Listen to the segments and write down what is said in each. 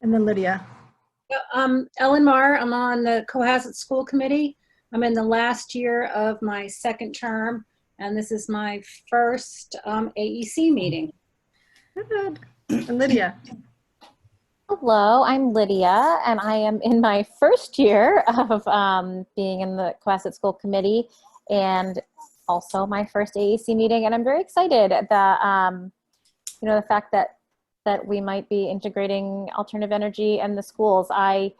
and then Lydia. Ellen Marr, I'm on the Cohasset School Committee. I'm in the last year of my second term, and this is my first AEC meeting. Good. And Lydia. Hello, I'm Lydia, and I am in my first year of being in the Cohasset School Committee, and also my first AEC meeting. And I'm very excited that the fact that we might be integrating alternative energy in the schools. I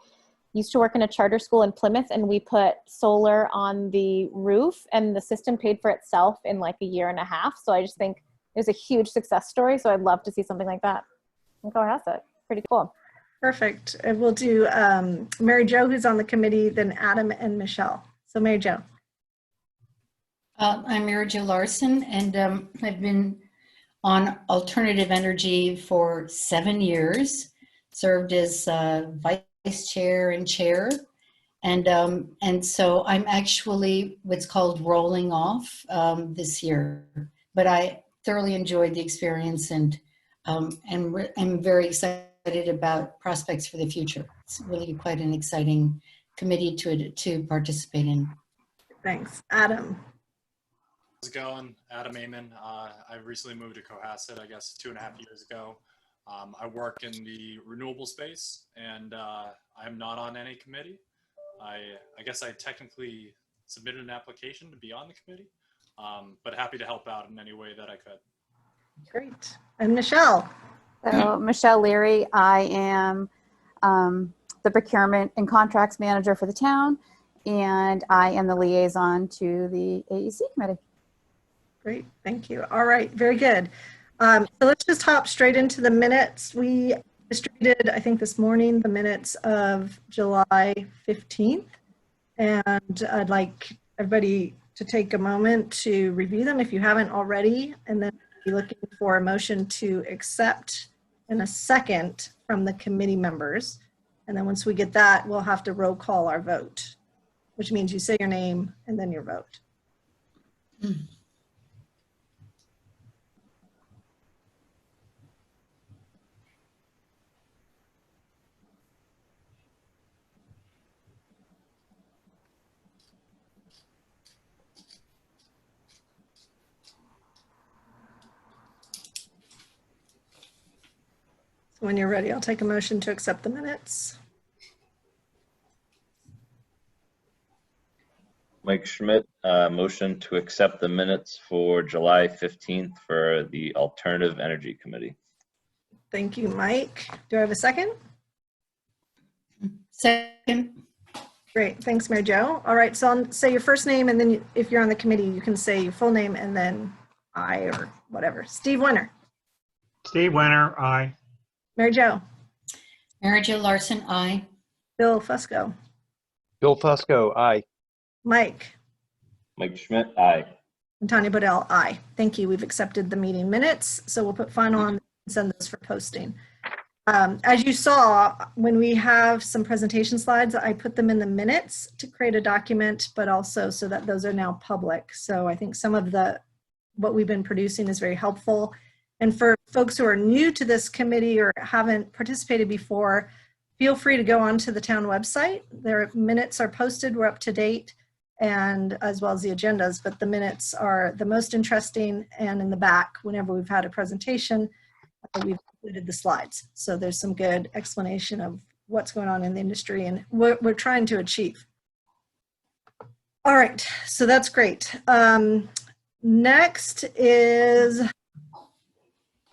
used to work in a charter school in Plymouth, and we put solar on the roof, and the system paid for itself in like a year and a half. So I just think it was a huge success story. So I'd love to see something like that in Cohasset. Pretty cool. Perfect. And we'll do Mary Jo, who's on the committee, then Adam and Michelle. So Mary Jo. I'm Mary Jo Larson, and I've been on alternative energy for 7 years, served as vice chair and chair. And so I'm actually what's called rolling off this year, but I thoroughly enjoyed the experience, and I'm very excited about prospects for the future. It's really quite an exciting committee to participate in. Thanks. Adam. How's it going? Adam Amon. I recently moved to Cohasset, I guess 2.5 years ago. I work in the renewable space, and I'm not on any committee. I guess I technically submitted an application to be on the committee, but happy to help out in any way that I could. Great. And Michelle. So Michelle Leary, I am the procurement and contracts manager for the town, and I am the liaison to the AEC committee. Great, thank you. All right, very good. So let's just hop straight into the minutes. We distributed, I think this morning, the minutes of July 15th, and I'd like everybody to take a moment to review them if you haven't already, and then be looking for a motion to accept in a second from the committee members. And then once we get that, we'll have to roll call our vote, which means you say your name and then your vote. When you're ready, I'll take a motion to accept the minutes. Mike Schmidt, motion to accept the minutes for July 15th for the Alternative Energy Committee. Thank you, Mike. Do I have a second? Second. Great, thanks, Mary Jo. All right, so I'll say your first name, and then if you're on the committee, you can say your full name and then I or whatever. Steve Winter. Steve Winter, aye. Mary Jo. Mary Jo Larson, aye. Bill Fusco. Bill Fusco, aye. Mike. Mike Schmidt, aye. And Tanya Bodell, aye. Thank you. We've accepted the meeting minutes, so we'll put final on and send those for posting. As you saw, when we have some presentation slides, I put them in the minutes to create a document, but also so that those are now public. So I think some of what we've been producing is very helpful. And for folks who are new to this committee or haven't participated before, feel free to go onto the town website. Their minutes are posted, we're up to date, and as well as the agendas, but the minutes are the most interesting, and in the back, whenever we've had a presentation, we've included the slides. So there's some good explanation of what's going on in the industry and what we're trying to achieve. All right, so that's great. Next is,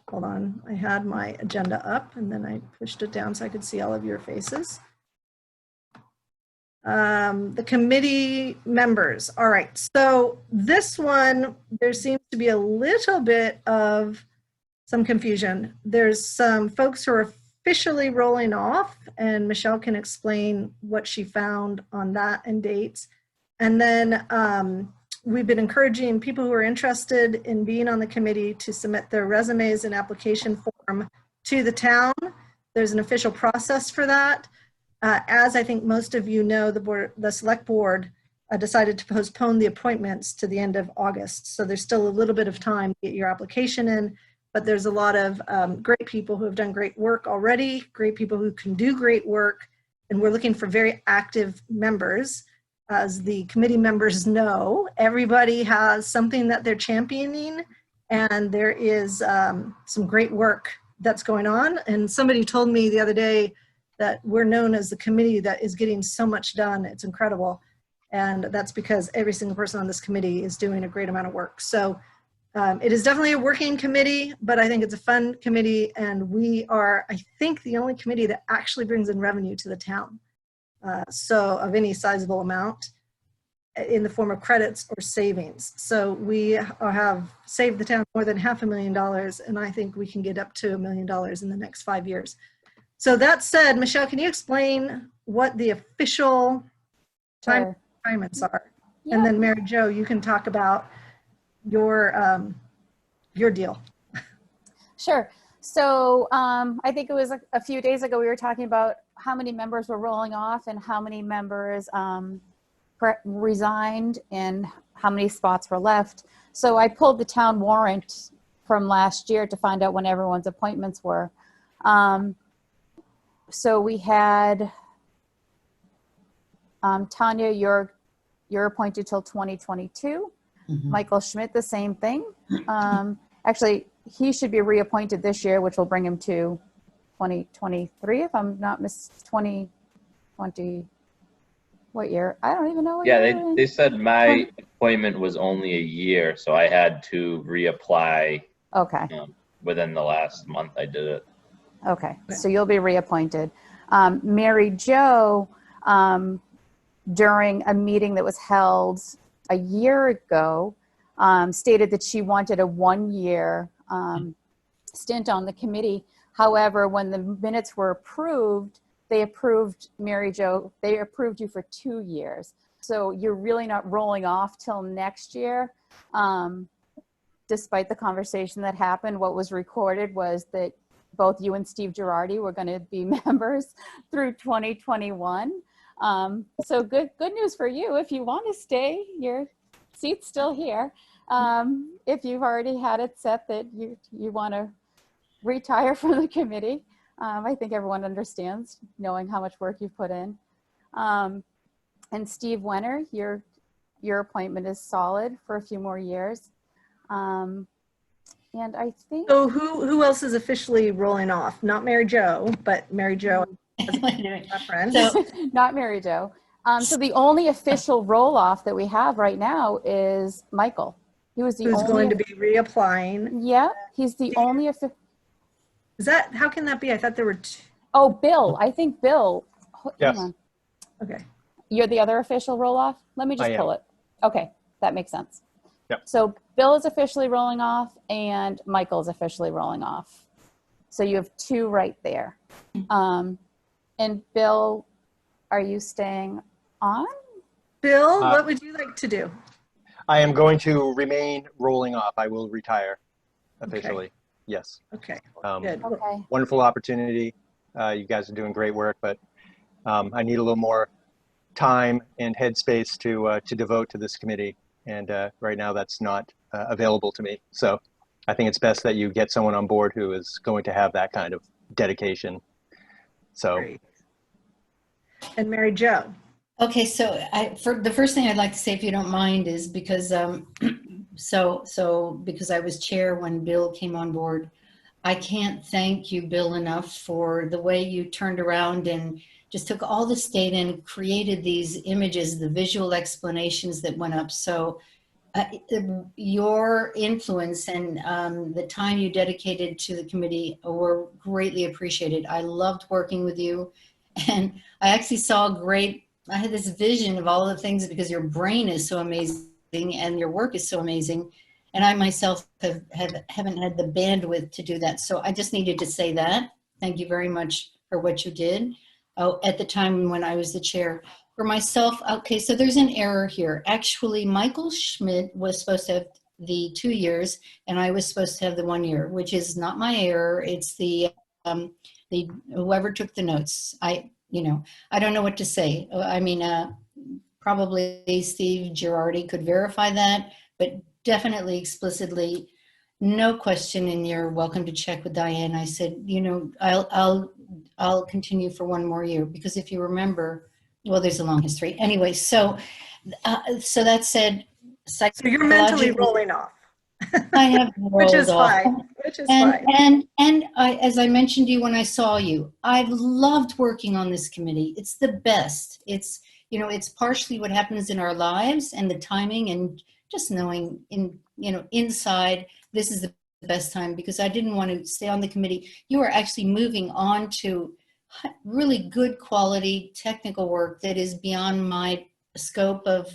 hold on, I had my agenda up and then I pushed it down so I could see all of your faces. The committee members. All right, so this one, there seems to be a little bit of some confusion. There's some folks who are officially rolling off, and Michelle can explain what she found on that and dates. And then we've been encouraging people who are interested in being on the committee to submit their resumes and application form to the town. There's an official process for that. As I think most of you know, the select board decided to postpone the appointments to the end of August. So there's still a little bit of time to get your application in. but there's a lot of great people who have done great work already, great people who can do great work, and we're looking for very active members. As the committee members know, everybody has something that they're championing, and there is some great work that's going on. And somebody told me the other day that we're known as the committee that is getting so much done. It's incredible. And that's because every single person on this committee is doing a great amount of work. So it is definitely a working committee, but I think it's a fun committee. And we are, I think, the only committee that actually brings in revenue to the town. So of any sizable amount in the form of credits or savings. So we have saved the town more than $500,000, and I think we can get up to $1 million in the next 5 years. So that said, Michelle, can you explain what the official time requirements are? Yeah. And then Mary Jo, you can talk about your deal. Sure. So I think it was a few days ago, we were talking about how many members were rolling off and how many members resigned and how many spots were left. So I pulled the town warrant from last year to find out when everyone's appointments were. So we had Tanya, you're appointed till 2022. Michael Schmidt, the same thing. Actually, he should be reappointed this year, which will bring him to 2023, if I'm not 2020. What year? I don't even know what Yeah, year. they said my appointment was only a year, so I had to reapply Okay. within the last month I did it. Okay, so you'll be reappointed. Mary Jo, during a meeting that was held a year ago, stated that she wanted a 1-year stint on the committee. However, when the minutes were approved, they approved Mary Jo, they approved you for 2 years. So you're really not rolling off till next year. Despite the conversation that happened, what was recorded was that both you and Steve Girardi were going to be members through 2021. So good news for you. If you want to stay, your seat's still here. If you've already had it set that you want to retire from the committee, I think everyone understands, knowing how much work you've put in. And Steve Wenner, your appointment is solid for a few more years. And I think. So who else is officially rolling off? Not Mary Jo, but Mary Jo as a friend. So, Not Mary Jo. So the only official roll off that we have right now is Michael. He was the who's only. going to be reapplying. Yeah, he's the only official. Is that, how can that be? I thought there were two. Oh, Bill. I think Bill. Yes. Hang on. Okay. You're the other official roll off? Let me just I am. pull it. Okay, that makes sense. Yep. So Bill is officially rolling off and Michael is officially rolling off. So you have 2 right there. And Bill, are you staying on? Bill, what would you like to do? I am going to remain rolling off. I will retire officially. Yes. Okay, Um, good. Okay. Wonderful opportunity. You guys are doing great work, but I need a little more time and headspace to devote to this committee. And right now that's not available to me. So I think it's best that you get someone on board who is going to have that kind of dedication. So Great. And Mary Jo. okay, so for the first thing I'd like to say, if you don't mind, is because because I was chair when Bill came on board, I can't thank you, Bill, enough for the way you turned around and just took all this data and created these images, the visual explanations that went up. So your influence and the time you dedicated to the committee were greatly appreciated. I loved working with you. And I actually saw I had this vision of all the things because your brain is so amazing and your work is so amazing. And I myself haven't had the bandwidth to do that. So I just needed to say that. Thank you very much for what you did at the time when I was the chair. For myself, okay, so there's an error here. Actually, Michael Schmidt was supposed to have the 2 years and I was supposed to have the 1 year, which is not my error. It's the whoever took the notes. I don't know what to say. I mean, probably Steve Girardi could verify that, but definitely explicitly no question, and you're welcome to check with Diane. I said, you know, I'll continue for one more year, because if you remember, well, there's a long history. Anyway, so that said, So you're mentally psychologically, rolling off, I have which is rolled off. fine, which is fine. And I, as I mentioned to you when I saw you, I've loved working on this committee. It's the best. It's, you know, it's partially what happens in our lives and the timing, and just knowing inside this is the best time, because I didn't want to stay on the committee. You are actually moving on to really good quality technical work that is beyond my scope of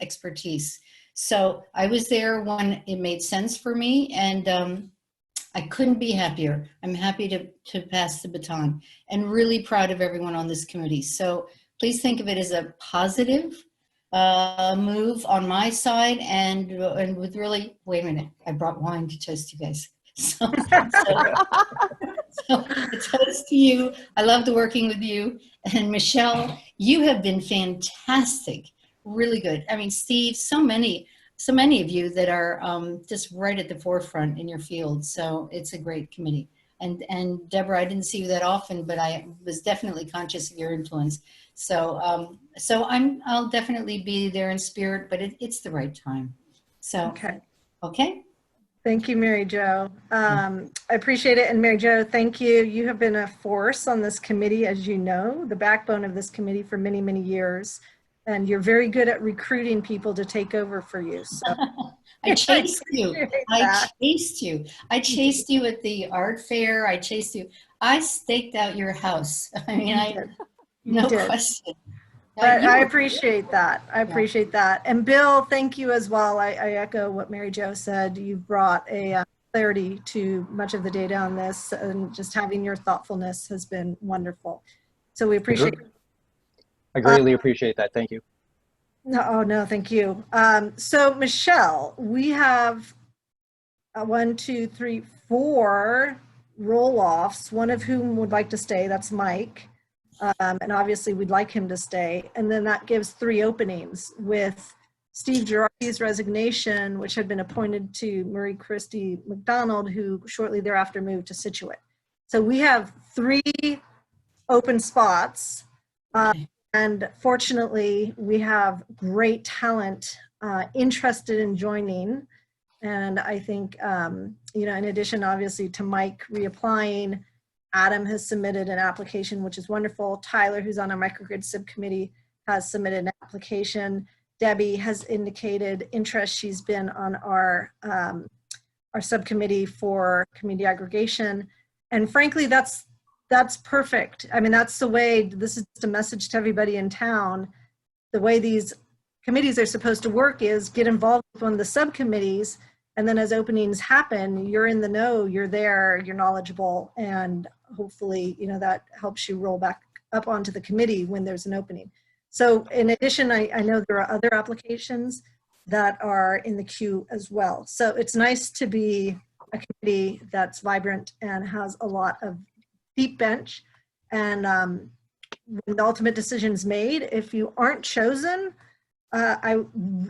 expertise. So I was there when it made sense for me, and I couldn't be happier. I'm happy to pass the baton, and really proud of everyone on this committee. So please think of it as a positive move on my side, and with really, wait a minute, I brought wine to toast you guys. So a toast to you. I loved working with you. And Michelle, you have been fantastic, really good. I mean, Steve, so many of you that are just right at the forefront in your field. So it's a great committee. And Deborah, I didn't see you that often, but I was definitely conscious of your influence. So I'll definitely be there in spirit, but it's the right time. So okay. Thank you, Mary Jo. I appreciate it. And Mary Jo, thank you. You have been a force on this committee, as you know, the backbone of this committee for many, many years. And you're very good at recruiting people to take over for you. So I chased you. I chased you at the art fair. I chased you. I staked out your house. I mean, no question. I appreciate that. I appreciate that. And Bill, thank you as well. I echo what Mary Jo said. You've brought a clarity to much of the data on this, and just having your thoughtfulness has been wonderful. So we appreciate it. I greatly appreciate that. Thank you. No, thank you. So Michelle, we have 1, 2, 3, 4 roll-offs, one of whom would like to stay. That's Mike. And obviously we'd like him to stay. And then that gives 3 openings, with Steve Girardi's resignation, which had been appointed to Marie Christie McDonald, who shortly thereafter moved to Situate. So we have 3 open spots. And fortunately, we have great talent interested in joining. And I think, you know, in addition, obviously, to Mike reapplying, Adam has submitted an application, which is wonderful. Tyler, who's on our microgrid subcommittee, has submitted an application. Debbie has indicated interest. She's been on our subcommittee for community aggregation. And frankly, that's perfect. I mean, that's the way, this is just a message to everybody in town. The way these committees are supposed to work is get involved with one of the subcommittees, and then as openings happen, you're in the know, you're there, you're knowledgeable, and hopefully, you know, that helps you roll back up onto the committee when there's an opening. So in addition, I know there are other applications that are in the queue as well. So it's nice to be a committee that's vibrant and has a lot of deep bench. And when the ultimate decision is made, if you aren't chosen, I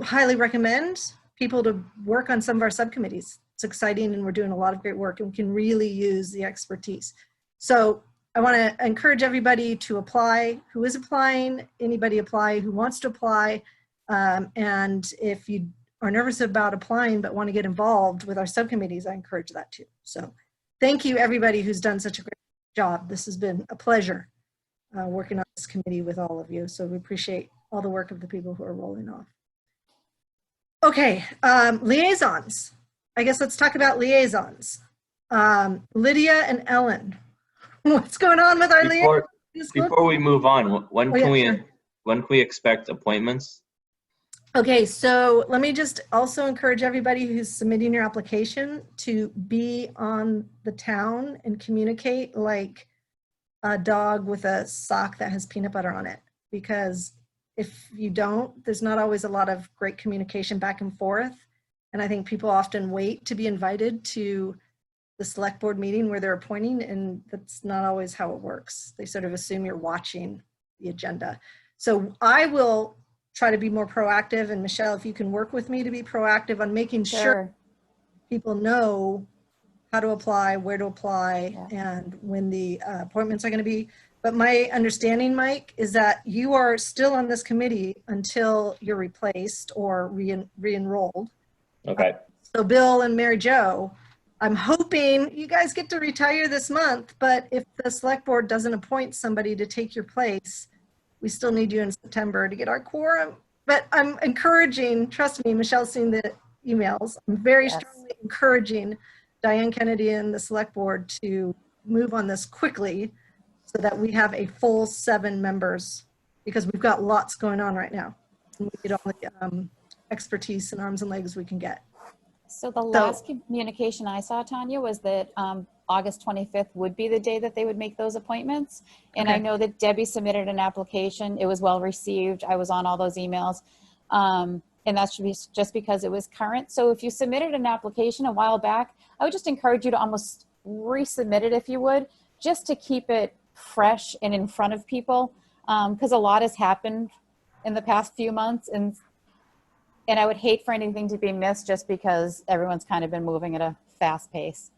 highly recommend people to work on some of our subcommittees. It's exciting, and we're doing a lot of great work, and we can really use the expertise. So I want to encourage everybody to apply, who is applying, anybody apply who wants to apply. And if you are nervous about applying but want to get involved with our subcommittees, I encourage that too. So thank you, everybody who's done such a great job. This has been a pleasure working on this committee with all of you. So we appreciate all the work of the people who are rolling off. Okay, liaisons. I guess let's talk about liaisons. Lydia and Ellen, what's going on with our liaisons? Before we move on, when can sure. we expect appointments? Okay, so let me just also encourage everybody who's submitting your application to be on the town and communicate like a dog with a sock that has peanut butter on it. Because if you don't, there's not always a lot of great communication back and forth. And I think people often wait to be invited to the select board meeting where they're appointing, and that's not always how it works. They sort of assume you're watching the agenda. So I will try to be more proactive, and Michelle, if you can work with me to be proactive on making sure people know how to apply, where to apply, and when the appointments are going to be. But my understanding, Mike, is that you are still on this committee until you're replaced or re-enrolled. Okay. So Bill and Mary Jo, I'm hoping you guys get to retire this month, but if the select board doesn't appoint somebody to take your place, we still need you in September to get our quorum. But I'm encouraging, trust me, Michelle's seen the emails. I'm very strongly encouraging Diane Kennedy and the select board to move on this quickly so that we have a full 7 members, because we've got lots going on right now. And we need all the expertise and arms and legs we can get. So the last communication I saw, Tanya, was that August 25th would be the day that they would make those appointments. And I know that Debbie submitted an application. It was well received. I was on all those emails. And that should be just because it was current. So if you submitted an application a while back, I would just encourage you to almost resubmit it if you would, just to keep it fresh and in front of people. Because a lot has happened in the past few months. And I would hate for anything to be missed just because everyone's kind of been moving at a fast pace.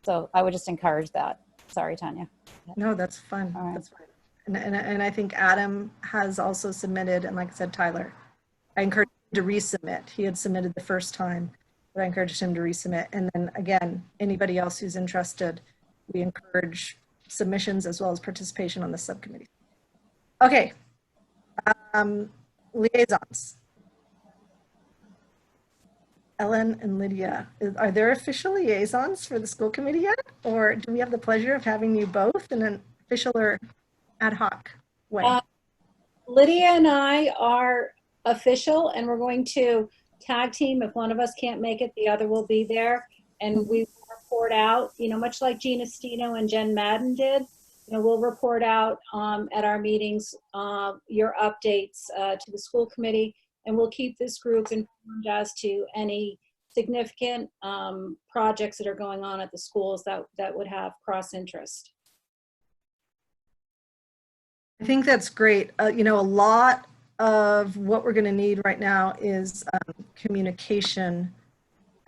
So I would just encourage that. Sorry, Tanya. No, that's fine. All right. That's fine. And I think Adam has also submitted, and like I said, Tyler, I encourage him to resubmit. He had submitted the first time, but I encouraged him to resubmit. And then again, anybody else who's interested, we encourage submissions as well as participation on the subcommittee. Okay. Liaisons. Ellen and Lydia, are there official liaisons for the school committee yet? Or do we have the pleasure of having you both in an official or ad hoc way? Lydia and I are official, and we're going to tag team. If one of us can't make it, the other will be there. And we will report out, much like Gina Stino and Jen Madden did. We'll report out at our meetings your updates to the school committee. And we'll keep this group informed as to any significant projects that are going on at the schools that would have cross interest. I think that's great. A lot of what we're going to need right now is communication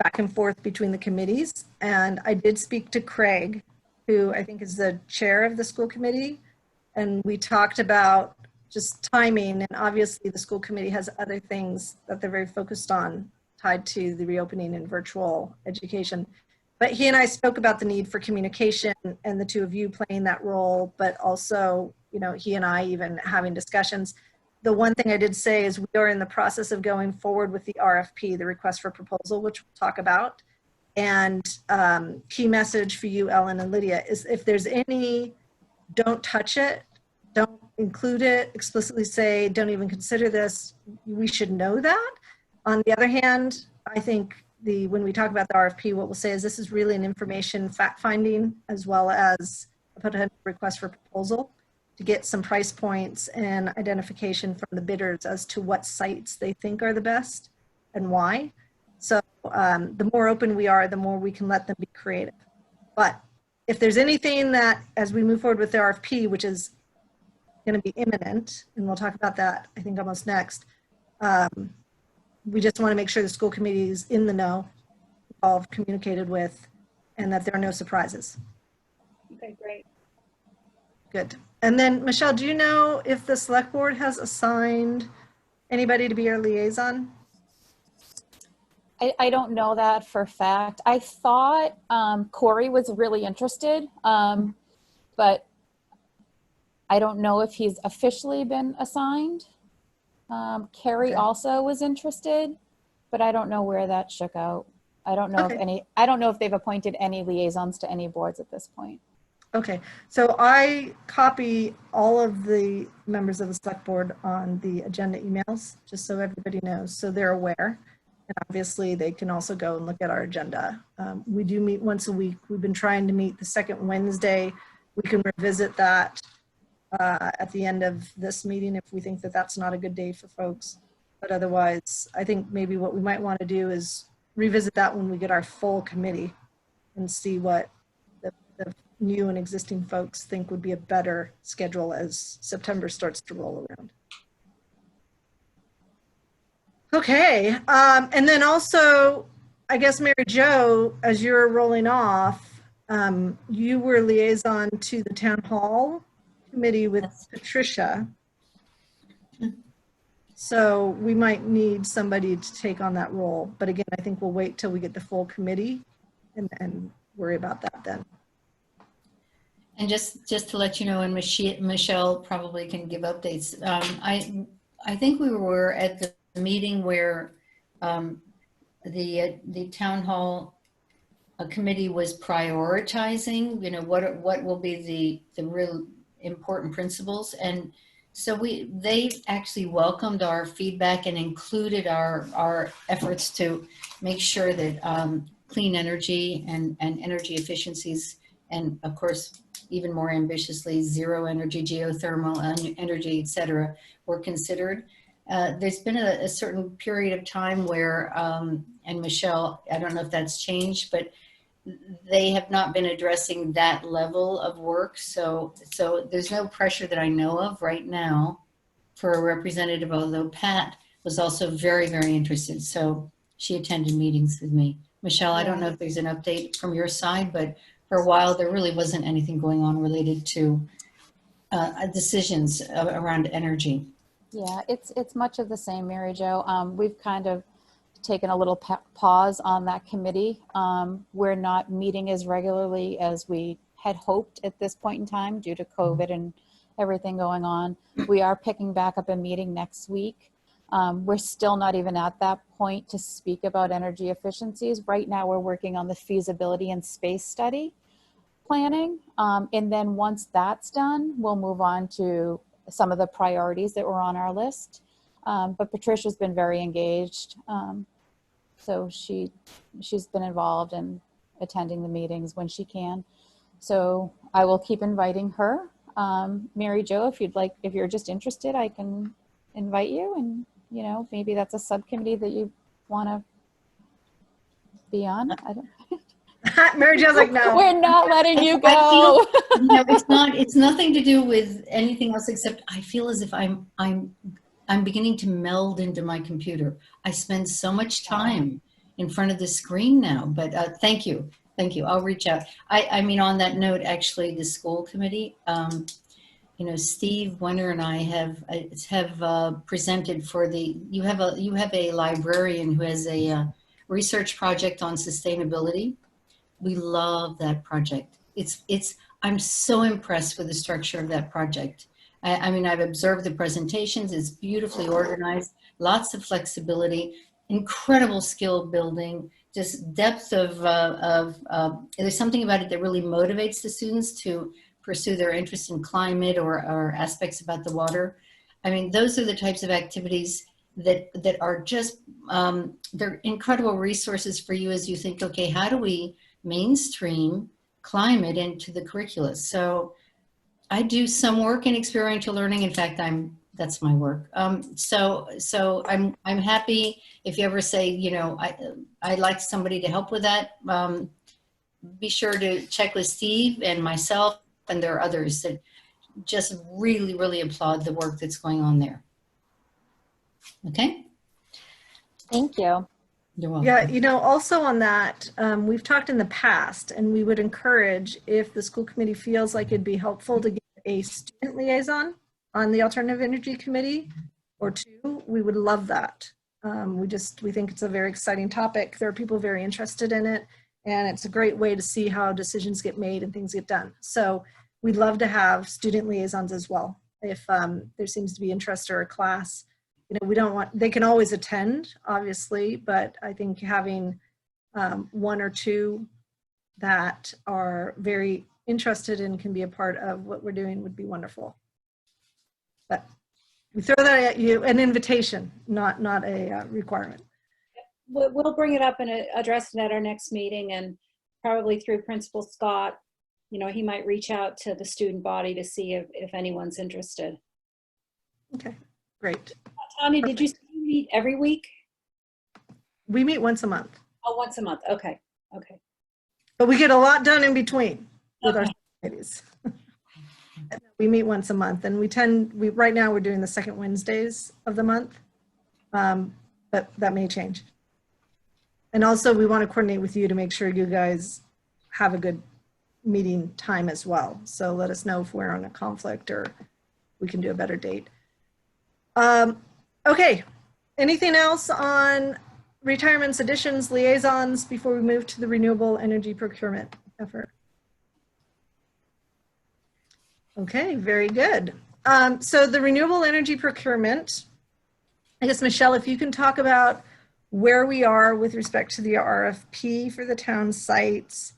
back and forth between the committees. And I did speak to Craig, who I think is the chair of the school committee. And we talked about just timing, and obviously the school committee has other things that they're very focused on tied to the reopening and virtual education. But he and I spoke about the need for communication and the two of you playing that role, but also, he and I even having discussions. The one thing I did say is we are in the process of going forward with the RFP, the request for proposal, which we'll talk about. And key message for you, Ellen and Lydia, is if there's any, don't touch it, don't include it, explicitly say, don't even consider this, we should know that. On the other hand, I think when we talk about the RFP, what we'll say is this is really an information fact-finding as well as a potential request for proposal to get some price points and identification from the bidders as to what sites they think are the best and why. So the more open we are, the more we can let them be creative. But if there's anything that, as we move forward with the RFP, which is going to be imminent, and we'll talk about that, I think, almost next. We just want to make sure the school committee is in the know, all communicated with, and that there are no surprises. Okay, great. Good. And then, Michelle, do you know if the select board has assigned anybody to be your liaison? I don't know that for a fact. I thought Corey was really interested, but I don't know if he's officially been assigned. Carrie also was interested, but I don't know where that shook out. I don't know I don't know if they've appointed any liaisons to any boards at this point. Okay, so I copy all of the members of the select board on the agenda emails, just so everybody knows, so they're aware. And obviously they can also go and look at our agenda. We do meet once a week. We've been trying to meet the second Wednesday. We can revisit that at the end of this meeting if we think that that's not a good day for folks. But otherwise, I think maybe what we might want to do is revisit that when we get our full committee and see what the new and existing folks think would be a better schedule as September starts to roll around. Okay, and then also I guess, Mary Jo, as you're rolling off, you were liaison to the town hall committee with Yes. Patricia. So we might need somebody to take on that role. But again, I think we'll wait till we get the full committee and worry about that then. And just to let you know, and Michelle probably can give updates. I think we were at the meeting where the town hall committee was prioritizing, you know, what will be the real important principles. And so they actually welcomed our feedback and included our efforts to make sure that clean energy and energy efficiencies, and of course, even more ambitiously, zero energy, geothermal energy, et cetera, were considered. There's been a certain period of time where, and Michelle, I don't know if that's changed, but they have not been addressing that level of work. So there's no pressure that I know of right now for a representative, although Pat was also very, very interested. So she attended meetings with me. Michelle, I don't know if there's an update from your side, but for a while, there really wasn't anything going on related to decisions around energy. Yeah, it's much of the same, Mary Jo. We've kind of taken a little pause on that committee. We're not meeting as regularly as we had hoped at this point in time due to COVID and everything going on. We are picking back up a meeting next week. We're still not even at that point to speak about energy efficiencies. Right now, we're working on the feasibility and space study planning. And then once that's done, we'll move on to some of the priorities that were on our list. But Patricia's been very engaged. So she's been involved in attending the meetings when she can. So I will keep inviting her. Mary Jo, if you're just interested, I can invite you, and you know, maybe that's a subcommittee that you want to be on. I don't. Mary Jo's like, no. We're not letting you I go. feel, no, it's nothing to do with anything else, except I feel as if I'm beginning to meld into my computer. I spend so much time in front of the screen now, but thank you. I'll reach out. I mean, on that note, actually, the school committee, you know, Steve Wenner and I have presented for you have a librarian who has a research project on sustainability. We love that project. I'm so impressed with the structure of that project. I mean, I've observed the presentations. It's beautifully organized, lots of flexibility, incredible skill building, just depth of there's something about it that really motivates the students to pursue their interest in climate or aspects about the water. I mean, those are the types of activities that are just, they're incredible resources for you as you think, okay, how do we mainstream climate into the curricula? So I do some work in experiential learning. In fact, that's my work. So I'm happy if you ever say, you know, I'd like somebody to help with that. Be sure to check with Steve and myself, and there are others that just really, really applaud the work that's going on there. Okay. Thank you. You're welcome. Yeah, you know, also on that, we've talked in the past, and we would encourage, if the school committee feels like it'd be helpful to get a student liaison on the Alternative Energy Committee or two, we would love that. We think it's a very exciting topic. There are people very interested in it, and it's a great way to see how decisions get made and things get done. So we'd love to have student liaisons as well. If there seems to be interest or a class, you know, they can always attend, obviously, but I think having one or two that are very interested and can be a part of what we're doing would be wonderful. But we throw that at you, an invitation, not a requirement. We'll bring it up and address it at our next meeting, and probably through Principal Scott, you know, he might reach out to the student body to see if anyone's interested. Okay, great. Tanya, did you say you meet every week? We meet once a month, Oh, once a month. Okay. Okay. but we get a lot done in between with our Okay. committees. We meet once a month, and right now we're doing the second Wednesdays of the month, but that may change. And also we want to coordinate with you to make sure you guys have a good meeting time as well. So let us know if we're on a conflict or we can do a better date. Okay, anything else on retirements, additions, liaisons before we move to the renewable energy procurement effort? Okay, very good. So the renewable energy procurement, I guess, Michelle, if you can talk about where we are with respect to the RFP for the town sites,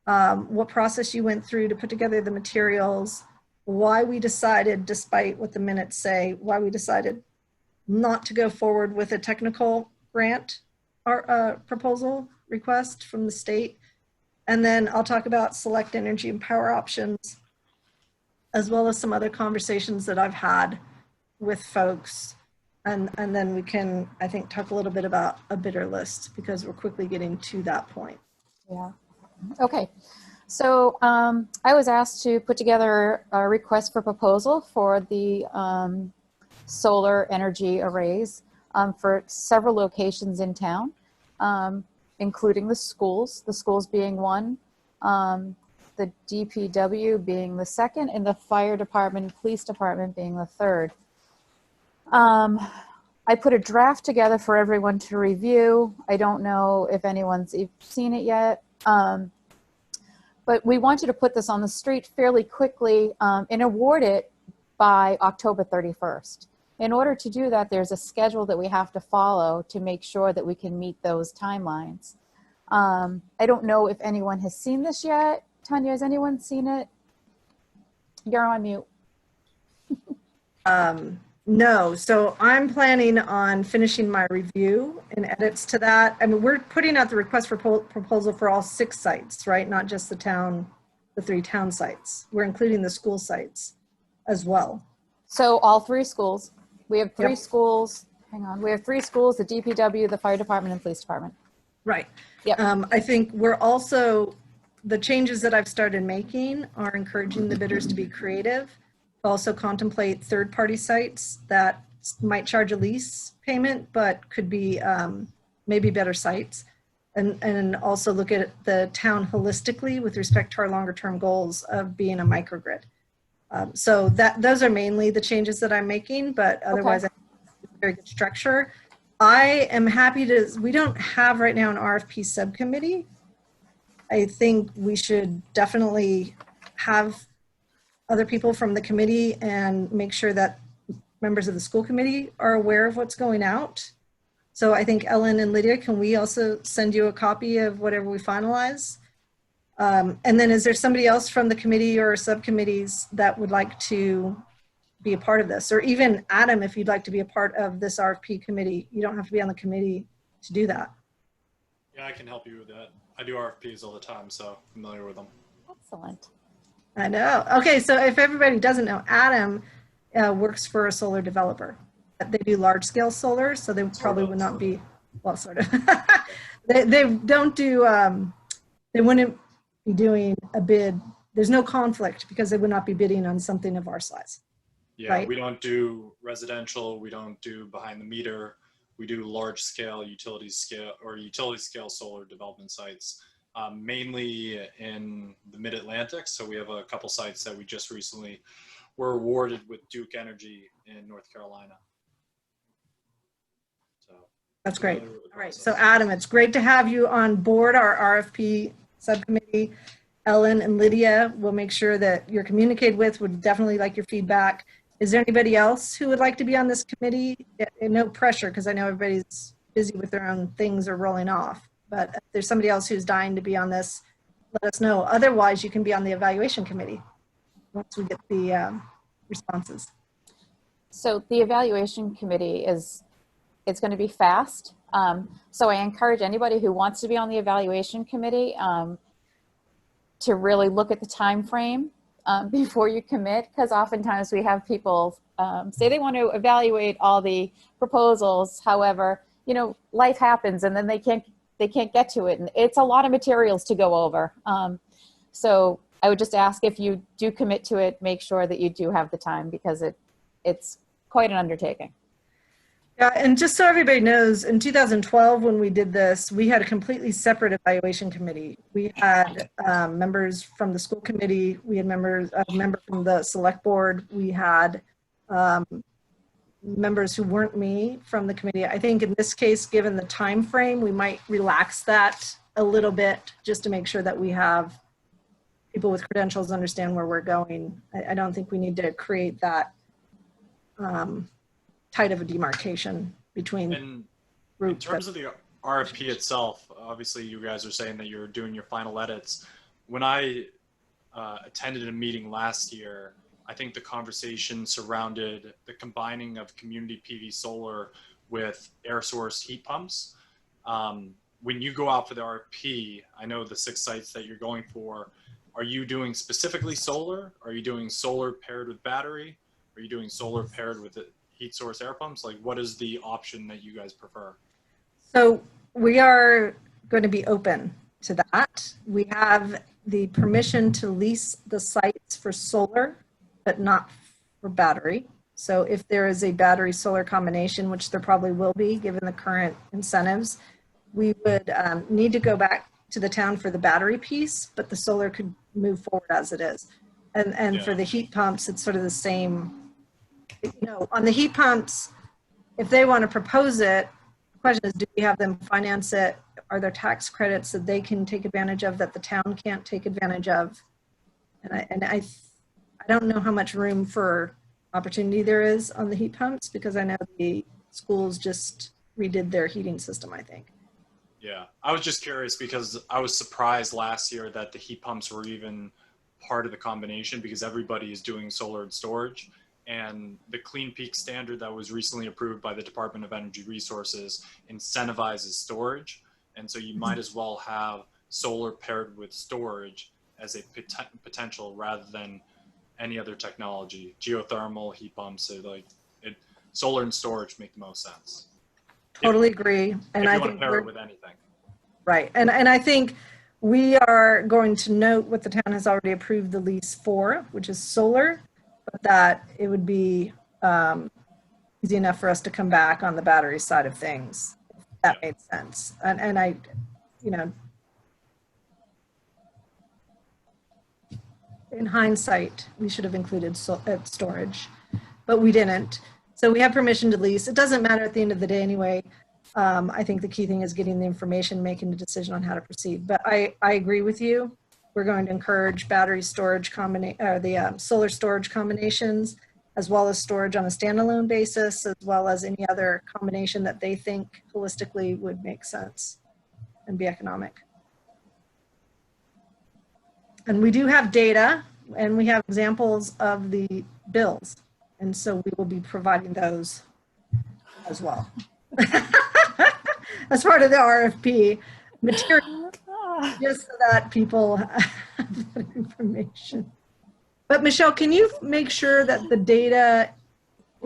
what process you went through to put together the materials, why we decided, despite what the minutes say, why we decided not to go forward with a technical grant or proposal request from the state. And then I'll talk about select energy and power options, as well as some other conversations that I've had with folks. And then we can, I think, talk a little bit about a bidder list because we're quickly getting to that point. Yeah. Okay. So I was asked to put together a request for proposal for the solar energy arrays for several locations in town, including the schools being one, the DPW being the second, and the fire department and police department being the third. I put a draft together for everyone to review. I don't know if anyone's seen it yet, but we wanted to put this on the street fairly quickly and award it by October 31st. In order to do that, there's a schedule that we have to follow to make sure that we can meet those timelines. I don't know if anyone has seen this yet. Tanya, has anyone seen it? You're on mute. No, so I'm planning on finishing my review and edits to that. I mean, we're putting out the request for proposal for all 6 sites, right? Not just the 3 town sites. We're including the school sites as well. So all 3 schools. We have 3 Yep. schools. Hang on. We have 3 schools, the DPW, the fire department, and police department. Right. Yep. I think we're also, the changes that I've started making are encouraging the bidders to be creative. Also contemplate third-party sites that might charge a lease payment, but could be maybe better sites. And also look at the town holistically with respect to our longer-term goals of being a microgrid. So those are mainly the changes that I'm making, but otherwise, Okay. I think it's a very good structure. I am happy to, we don't have right now an RFP subcommittee. I think we should definitely have other people from the committee and make sure that members of the school committee are aware of what's going out. So I think Ellen and Lydia, can we also send you a copy of whatever we finalize? And then is there somebody else from the committee or subcommittees that would like to be a part of this? Or even Adam, if you'd like to be a part of this RFP committee, you don't have to be on the committee to do that. Yeah, I can help you with that. I do RFPs all the time, so familiar with them. Excellent. I know. Okay, so if everybody doesn't know, Adam works for a solar developer. They do large scale solar, so they probably would not be, well, sort of. they don't do, they wouldn't be doing a bid. There's no conflict because they would not be bidding on something of our size. Yeah, Right. we don't do residential. We don't do behind the meter. We do large scale utility scale solar development sites, mainly in the mid-Atlantic. So we have a couple sites that we just recently were awarded with Duke Energy in North Carolina. So That's great. familiar with the All right, process. so Adam, it's great to have you on board our RFP subcommittee. Ellen and Lydia will make sure that you're communicated with. Would definitely like your feedback. Is there anybody else who would like to be on this committee? No pressure, because I know everybody's busy with their own things or rolling off. But if there's somebody else who's dying to be on this, let us know. Otherwise, you can be on the evaluation committee once we get the responses. So the evaluation committee it's going to be fast. So I encourage anybody who wants to be on the evaluation committee to really look at the time frame before you commit, because oftentimes we have people say they want to evaluate all the proposals. However, you know, life happens and then they can't get to it, and it's a lot of materials to go over. So I would just ask, if you do commit to it, make sure that you do have the time, because it's quite an undertaking. Yeah, and just so everybody knows, in 2012, when we did this, we had a completely separate evaluation committee. We had members from the school committee, we had a member from the select board, we had members who weren't me from the committee. I think in this case, given the time frame, we might relax that a little bit just to make sure that we have people with credentials understand where we're going. I don't think we need to create that tight of a demarcation between And in groups. terms of the RFP itself, obviously you guys are saying that you're doing your final edits. When I attended a meeting last year, I think the conversation surrounded the combining of community PV solar with air source heat pumps. When you go out for the RFP, I know the 6 sites that you're going for, are you doing specifically solar? Are you doing solar paired with battery? Are you doing solar paired with the heat source air pumps? Like, what is the option that you guys prefer? So we are going to be open to that. We have the permission to lease the sites for solar, but not for battery. So if there is a battery solar combination, which there probably will be given the current incentives, we would need to go back to the town for the battery piece, but the solar could move forward as it is. And for the heat pumps, it's sort of the same. You know, on the heat pumps, if they want to propose it, the question is, do we have them finance it? Are there tax credits that they can take advantage of that the town can't take advantage of? And I don't know how much room for opportunity there is on the heat pumps, because I know the schools just redid their heating system, I think. Yeah, I was just curious because I was surprised last year that the heat pumps were even part of the combination, because everybody is doing solar and storage. And the Clean Peak standard that was recently approved by the Department of Energy Resources incentivizes storage. And so you might as well have solar paired with storage as a potential rather than any other technology. Geothermal, heat pumps, solar and storage make the most sense. Totally agree. And if I you want think to pair it with anything. right. And I think we are going to note what the town has already approved the lease for, which is solar, but that it would be easy enough for us to come back on the battery side of things. If that made sense. And I, you know, in hindsight, we should have included storage, but we didn't. So we have permission to lease. It doesn't matter at the end of the day anyway. I think the key thing is getting the information, making the decision on how to proceed. But I agree with you. We're going to encourage battery storage solar storage combinations, as well as storage on a standalone basis, as well as any other combination that they think holistically would make sense and be economic. And we do have data, and we have examples of the bills. And so we will be providing those as well. As part of the RFP material, just so that people have that information. But Michelle, can you make sure that the data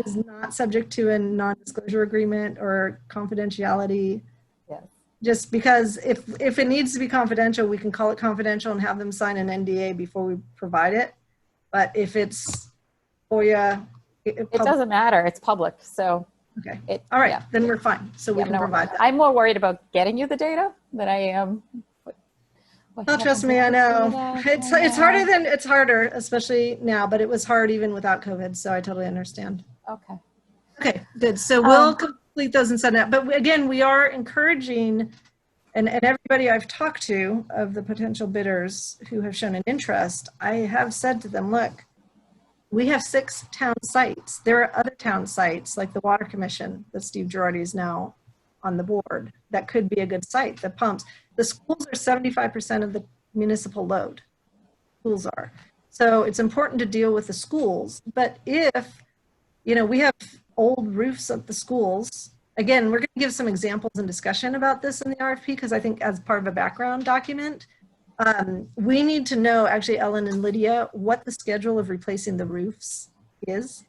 is not subject to a non-disclosure agreement or confidentiality? Yes. Just because if it needs to be confidential, we can call it confidential and have them sign an NDA before we provide it. But if it's FOIA, It doesn't matter. It's public. So okay. All right, then we're fine. So we can provide that. I'm more worried about getting you the data than I am. Oh, trust me, I know. It's harder, especially now, but it was hard even without COVID. So I totally understand. Okay. Okay, good. So we'll complete those and send out. But again, we are encouraging, and everybody I've talked to of the potential bidders who have shown an interest, I have said to them, look, we have 6 town sites. There are other town sites like the Water Commission that Steve Girardi is now on the board. That could be a good site, the pumps. The schools are 75% of the municipal load. Schools are. So it's important to deal with the schools. But if, you know, we have old roofs at the schools, again, we're going to give some examples and discussion about this in the RFP because I think as part of a background document, we need to know, actually, Ellen and Lydia, what the schedule of replacing the roofs is.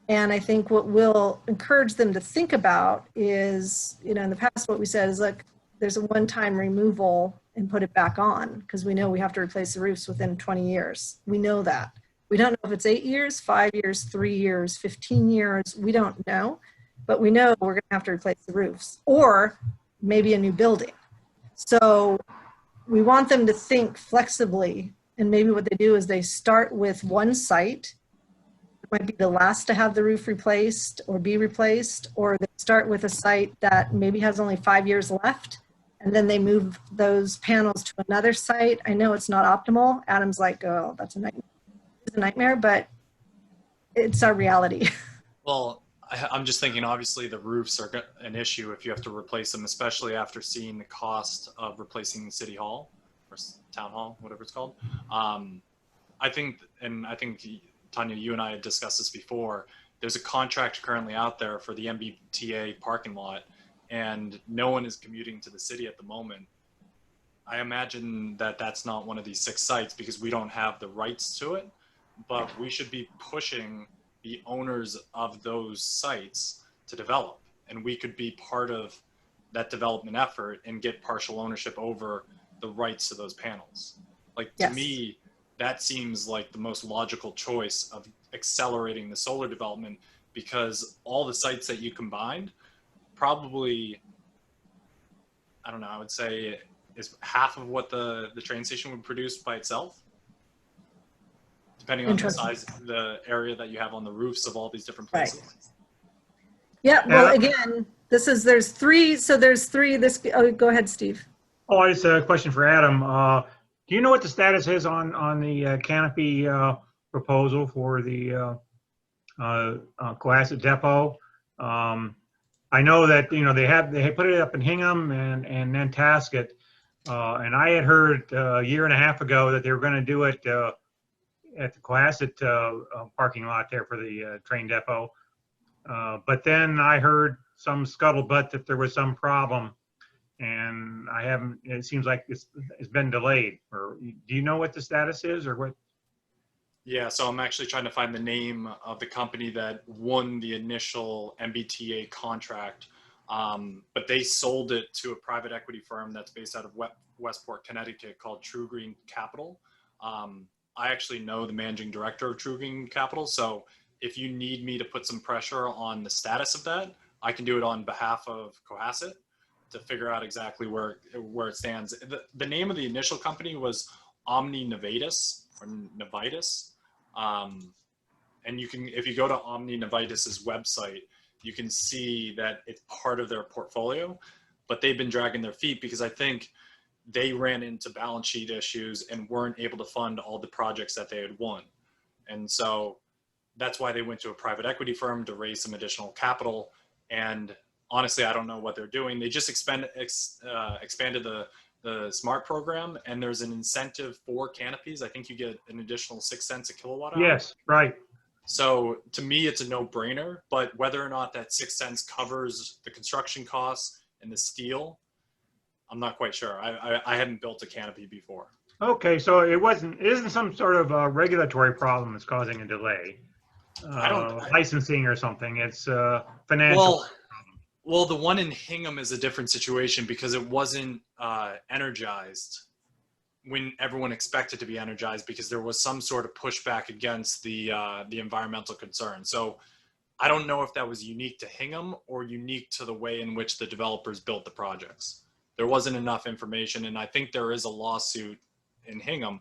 And I think what we'll encourage them to think about is, you know, in the past, what we said is, look, there's a one-time removal and put it back on because we know we have to replace the roofs within 20 years. We know that. We don't know if it's 8 years, 5 years, 3 years, 15 years. We don't know. but we know we're going to have to replace the roofs or maybe a new building. So we want them to think flexibly, and maybe what they do is they start with one site. It might be the last to have the roof replaced or be replaced, or they start with a site that maybe has only 5 years left, and then they move those panels to another site. I know it's not optimal. Adam's like, oh, that's a nightmare. It's a nightmare, but it's our reality. Well, I'm just thinking, obviously, the roofs are an issue if you have to replace them, especially after seeing the cost of replacing City Hall or Town Hall, whatever it's called. I think, Tanya, you and I had discussed this before, there's a contract currently out there for the MBTA parking lot, and no one is commuting to the city at the moment. I imagine that that's not one of these 6 sites because we don't have the rights to it, but we should be pushing the owners of those sites to develop, and we could be part of that development effort and get partial ownership over the rights to those panels. Like, to Yes. me, that seems like the most logical choice of accelerating the solar development, because all the sites that you combined probably, I don't know, I would say is half of what the train station would produce by itself, depending on the Interesting. size, the area that you have on the roofs of all these different Right. places. Yeah, well, Yeah. again, there's three, go ahead, Steve. Oh, I just have a question for Adam. Do you know what the status is on the canopy proposal for the Cohasset Depot? I know that, they had put it up in Hingham and Nantasket, and I had heard a year and a half ago that they were going to do it at the Cohasset parking lot there for the train depot. But then I heard some scuttlebutt that there was some problem, and it seems like it's been delayed. Or do you know what the status is, or what? Yeah, so I'm actually trying to find the name of the company that won the initial MBTA contract, but they sold it to a private equity firm that's based out of Westport, Connecticut, called True Green Capital. I actually know the managing director of True Green Capital, so if you need me to put some pressure on the status of that, I can do it on behalf of Cohasset to figure out exactly where it stands. The name of the initial company was Omni Novatus, or Novitus. And you can, if you go to Omni Novitus's website, you can see that it's part of their portfolio, but they've been dragging their feet because I think they ran into balance sheet issues and weren't able to fund all the projects that they had won. And so that's why they went to a private equity firm to raise some additional capital. And honestly, I don't know what they're doing. They just expanded the SMART program, and there's an incentive for canopies. I think you get an additional 6 cents a kilowatt hour. Yes, right. So to me, it's a no-brainer, but whether or not that 6 cents covers the construction costs and the steel, I'm not quite sure. I hadn't built a canopy before. Okay, so it isn't some sort of regulatory problem that's causing a delay. Licensing or something. It's financial. Well, the one in Hingham is a different situation because it wasn't energized when everyone expected to be energized, because there was some sort of pushback against the environmental concern. So I don't know if that was unique to Hingham or unique to the way in which the developers built the projects. There wasn't enough information, and I think there is a lawsuit in Hingham.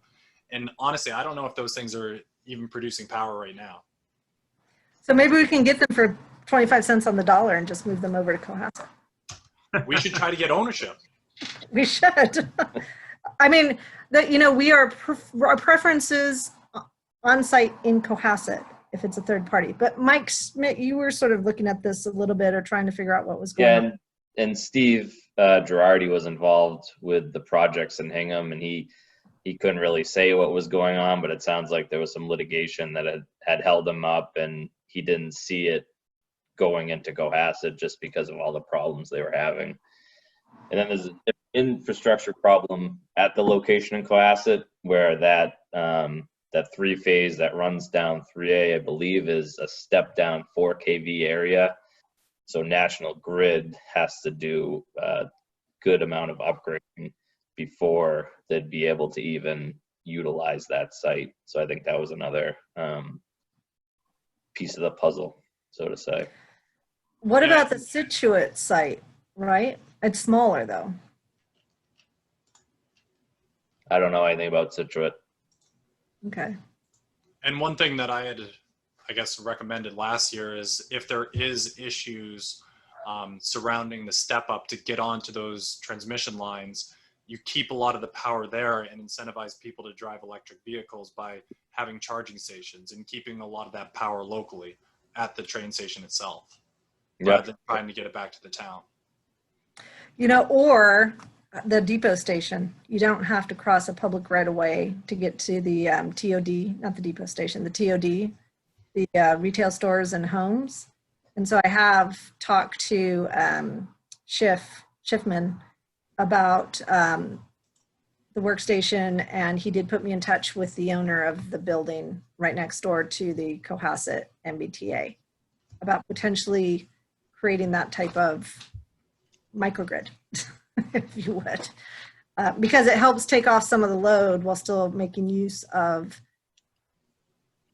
And honestly, I don't know if those things are even producing power right now. So maybe we can get them for 25 cents on the dollar and just move them over to Cohasset. We should try to get ownership. We should. I mean, our preferences on site in Cohasset if it's a third party. But Mike Schmidt, you were sort of looking at this a little bit or trying to figure out what was going on. And Steve Girardi was involved with the projects in Hingham, and he couldn't really say what was going on, but it sounds like there was some litigation that had held him up, and he didn't see it going into Cohasset just because of all the problems they were having. And then there's an infrastructure problem at the location in Cohasset where that 3-phase that runs down 3A, I believe, is a step down 4 kV area. So National Grid has to do a good amount of upgrading before they'd be able to even utilize that site. So I think that was another piece of the puzzle, so to say. What Yeah. about the Situate site, right? It's smaller though. I don't know anything about Situate. Okay. And one thing that I had, I guess, recommended last year is if there is issues surrounding the step up to get onto those transmission lines, you keep a lot of the power there and incentivize people to drive electric vehicles by having charging stations and keeping a lot of that power locally at the train station itself, rather than trying to get it back to the town. You know, or the depot station. You don't have to cross a public right of way to get to the TOD, not the depot station, the TOD, the retail stores and homes. And so I have talked to Schiffman about the workstation, and he did put me in touch with the owner of the building right next door to the Cohasset MBTA about potentially creating that type of microgrid, if you would, because it helps take off some of the load while still making use of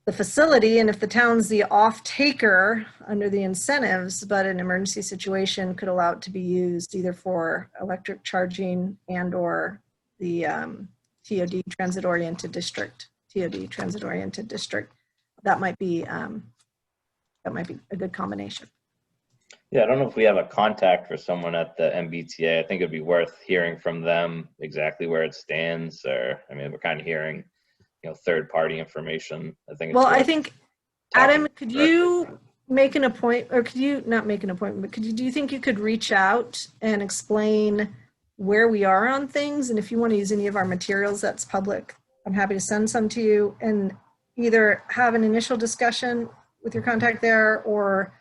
the facility. And if the town's the off taker under the incentives, but an emergency situation could allow it to be used either for electric charging and or the TOD transit oriented district, that might be a good combination. Yeah, I don't know if we have a contact for someone at the MBTA. I think it'd be worth hearing from them exactly where it stands, or, I mean, we're kind of hearing, third-party information. I think it's Well, I worth think, talking Adam, could directly. you make an appointment, or could you not make an appointment, but do you think you could reach out and explain where we are on things? And if you want to use any of our materials that's public, I'm happy to send some to you, and either have an initial discussion with your contact there or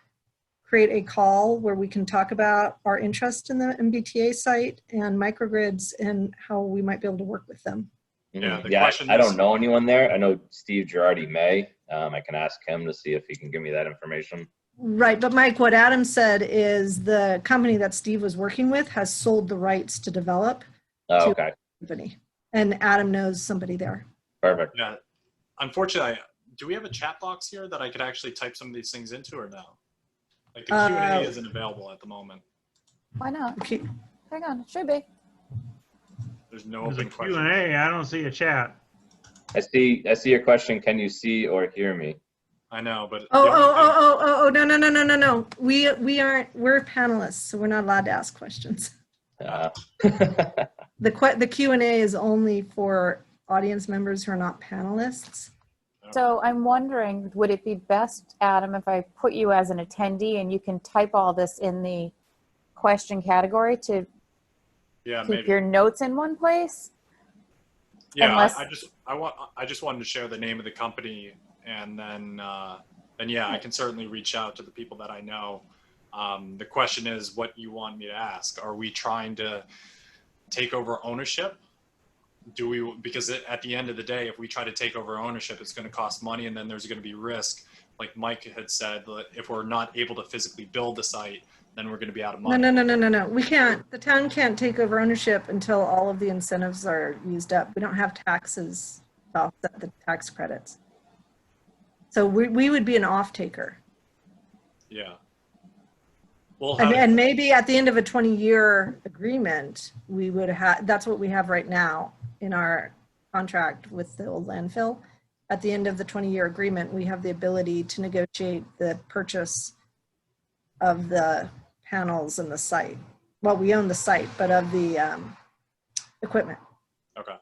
create a call where we can talk about our interest in the MBTA site and microgrids and how we might be able to work with them. Yeah, the Yeah, question I is- don't know anyone there. I know Steve Girardi may. I can ask him to see if he can give me that information. Right, but Mike, what Adam said is the company that Steve was working with has sold the rights to develop Oh, To- okay, company, and Adam knows somebody there. perfect. Yeah, unfortunately, do we have a chat box here that I could actually type some of these things into, or no? Like the Q&A isn't available at the moment. Why not? Okay. Hang on, it should be. There's no There's a open question. Q&A, I don't see a chat. I see your question. Can you see or hear me? I know, but the Oh, only thing- no. We're panelists, so we're not allowed to ask questions. Uh, The Q&A is only for audience members who are not panelists. So I'm wondering, would it be best, Adam, if I put you as an attendee and you can type all this in the question category to Yeah, keep maybe. your notes in one place? Yeah, unless- I just wanted to share the name of the company, and then yeah, I can certainly reach out to the people that I know. The question is what you want me to ask. Are we trying to take over ownership? Because at the end of the day, if we try to take over ownership, it's going to cost money, and then there's going to be risk. Like Mike had said, that if we're not able to physically build the site, then we're going to be out of money. No. We can't. The town can't take over ownership until all of the incentives are used up. We don't have taxes to offset the tax credits. So we would be an off-taker. Yeah. We'll have And maybe at the end of a 20-year agreement, we would have, that's what we have right now in our contract with the old landfill. At the end of the 20-year agreement, we have the ability to negotiate the purchase of the panels and the site. Well, we own the site, but of the equipment. Okay.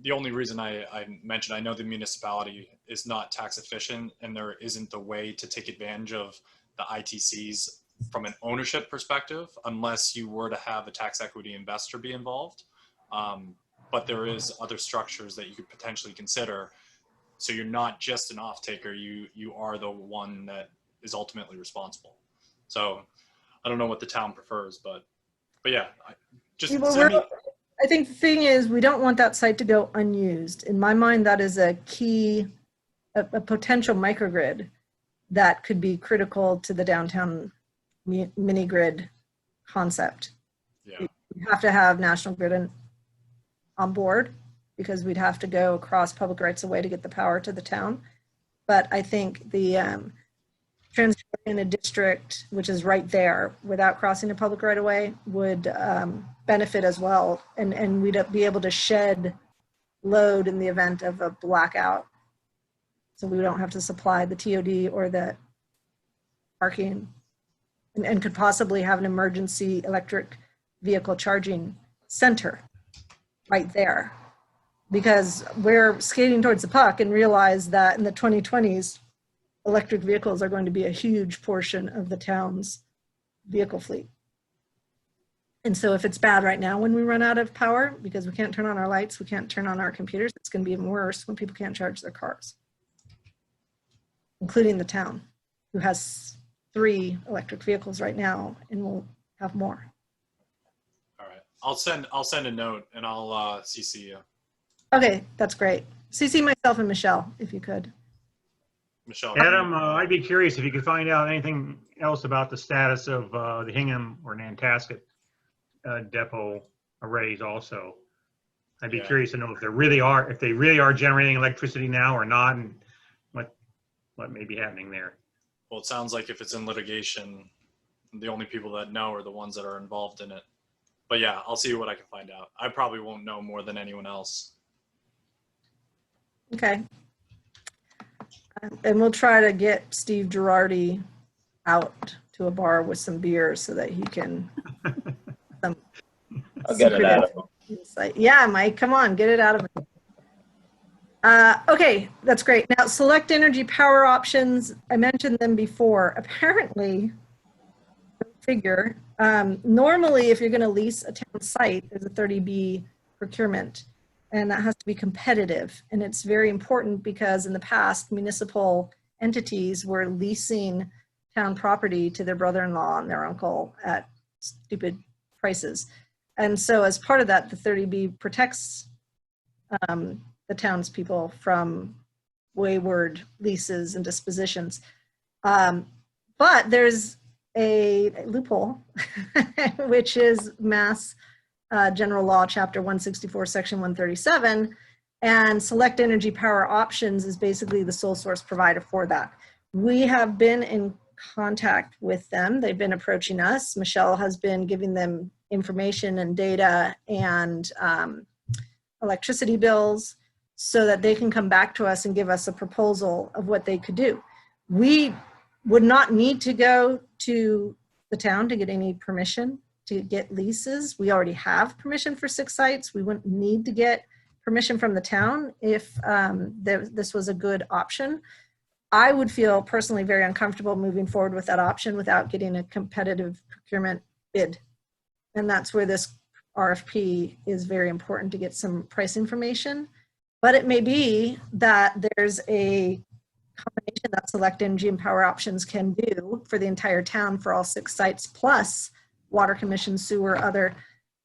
The only reason I mentioned, I know the municipality is not tax efficient, and there isn't a way to take advantage of the ITCs from an ownership perspective, unless you were to have a tax equity investor be involved. But there is other structures that you could potentially consider. So you're not just an off-taker, you are the one that is ultimately responsible. So I don't know what the town prefers, but yeah, just Well, send me, I think the thing is, we don't want that site to go unused. In my mind, that is a key, a potential microgrid that could be critical to the downtown mini grid concept. yeah. We have to have National Grid on board because we'd have to go across public rights of way to get the power to the town. But I think the transport in a district, which is right there, without crossing a public right of way, would benefit as well. And we'd be able to shed load in the event of a blackout. So we don't have to supply the TOD or the parking, and could possibly have an emergency electric vehicle charging center right there. Because we're skating towards the puck and realize that in the 2020s, electric vehicles are going to be a huge portion of the town's vehicle fleet. And so if it's bad right now when we run out of power, because we can't turn on our lights, we can't turn on our computers, it's going to be even worse when people can't charge their cars, including the town, who has 3 electric vehicles right now and will have more. All right. I'll send a note and I'll CC you. Okay, that's great. CC myself and Michelle, if you could. Michelle. Adam, I'd be curious if you could find out anything else about the status of the Hingham or Nantasket depot arrays also. I'd be Yeah. curious to know if they really are generating electricity now or not, and what may be happening there. Well, it sounds like if it's in litigation, the only people that know are the ones that are involved in it. But yeah, I'll see what I can find out. I probably won't know more than anyone else. Okay. And we'll try to get Steve Girardi out to a bar with some beers so that he can. I'll get it out of him. Insight. Yeah, Mike, come on, get it out of me. Okay, that's great. Now, select energy power options. I mentioned them before. Apparently, figure, normally if you're going to lease a town site, there's a 30B procurement, and that has to be competitive. And it's very important because in the past, municipal entities were leasing town property to their brother-in-law and their uncle at stupid prices. And so as part of that, the 30B protects the townspeople from wayward leases and dispositions. But there's a loophole, which is Mass General Law, Chapter 164, Section 137, and Select Energy Power Options is basically the sole source provider for that. We have been in contact with them. They've been approaching us. Michelle has been giving them information and data and electricity bills so that they can come back to us and give us a proposal of what they could do. We would not need to go to the town to get any permission to get leases. We already have permission for 6 sites. We wouldn't need to get permission from the town if this was a good option. I would feel personally very uncomfortable moving forward with that option without getting a competitive procurement bid. And that's where this RFP is very important to get some price information. But it may be that there's a combination that Select Energy and Power Options can do for the entire town for all 6 sites, plus water commission, sewer, other,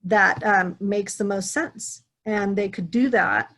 that makes the most sense. And they could do that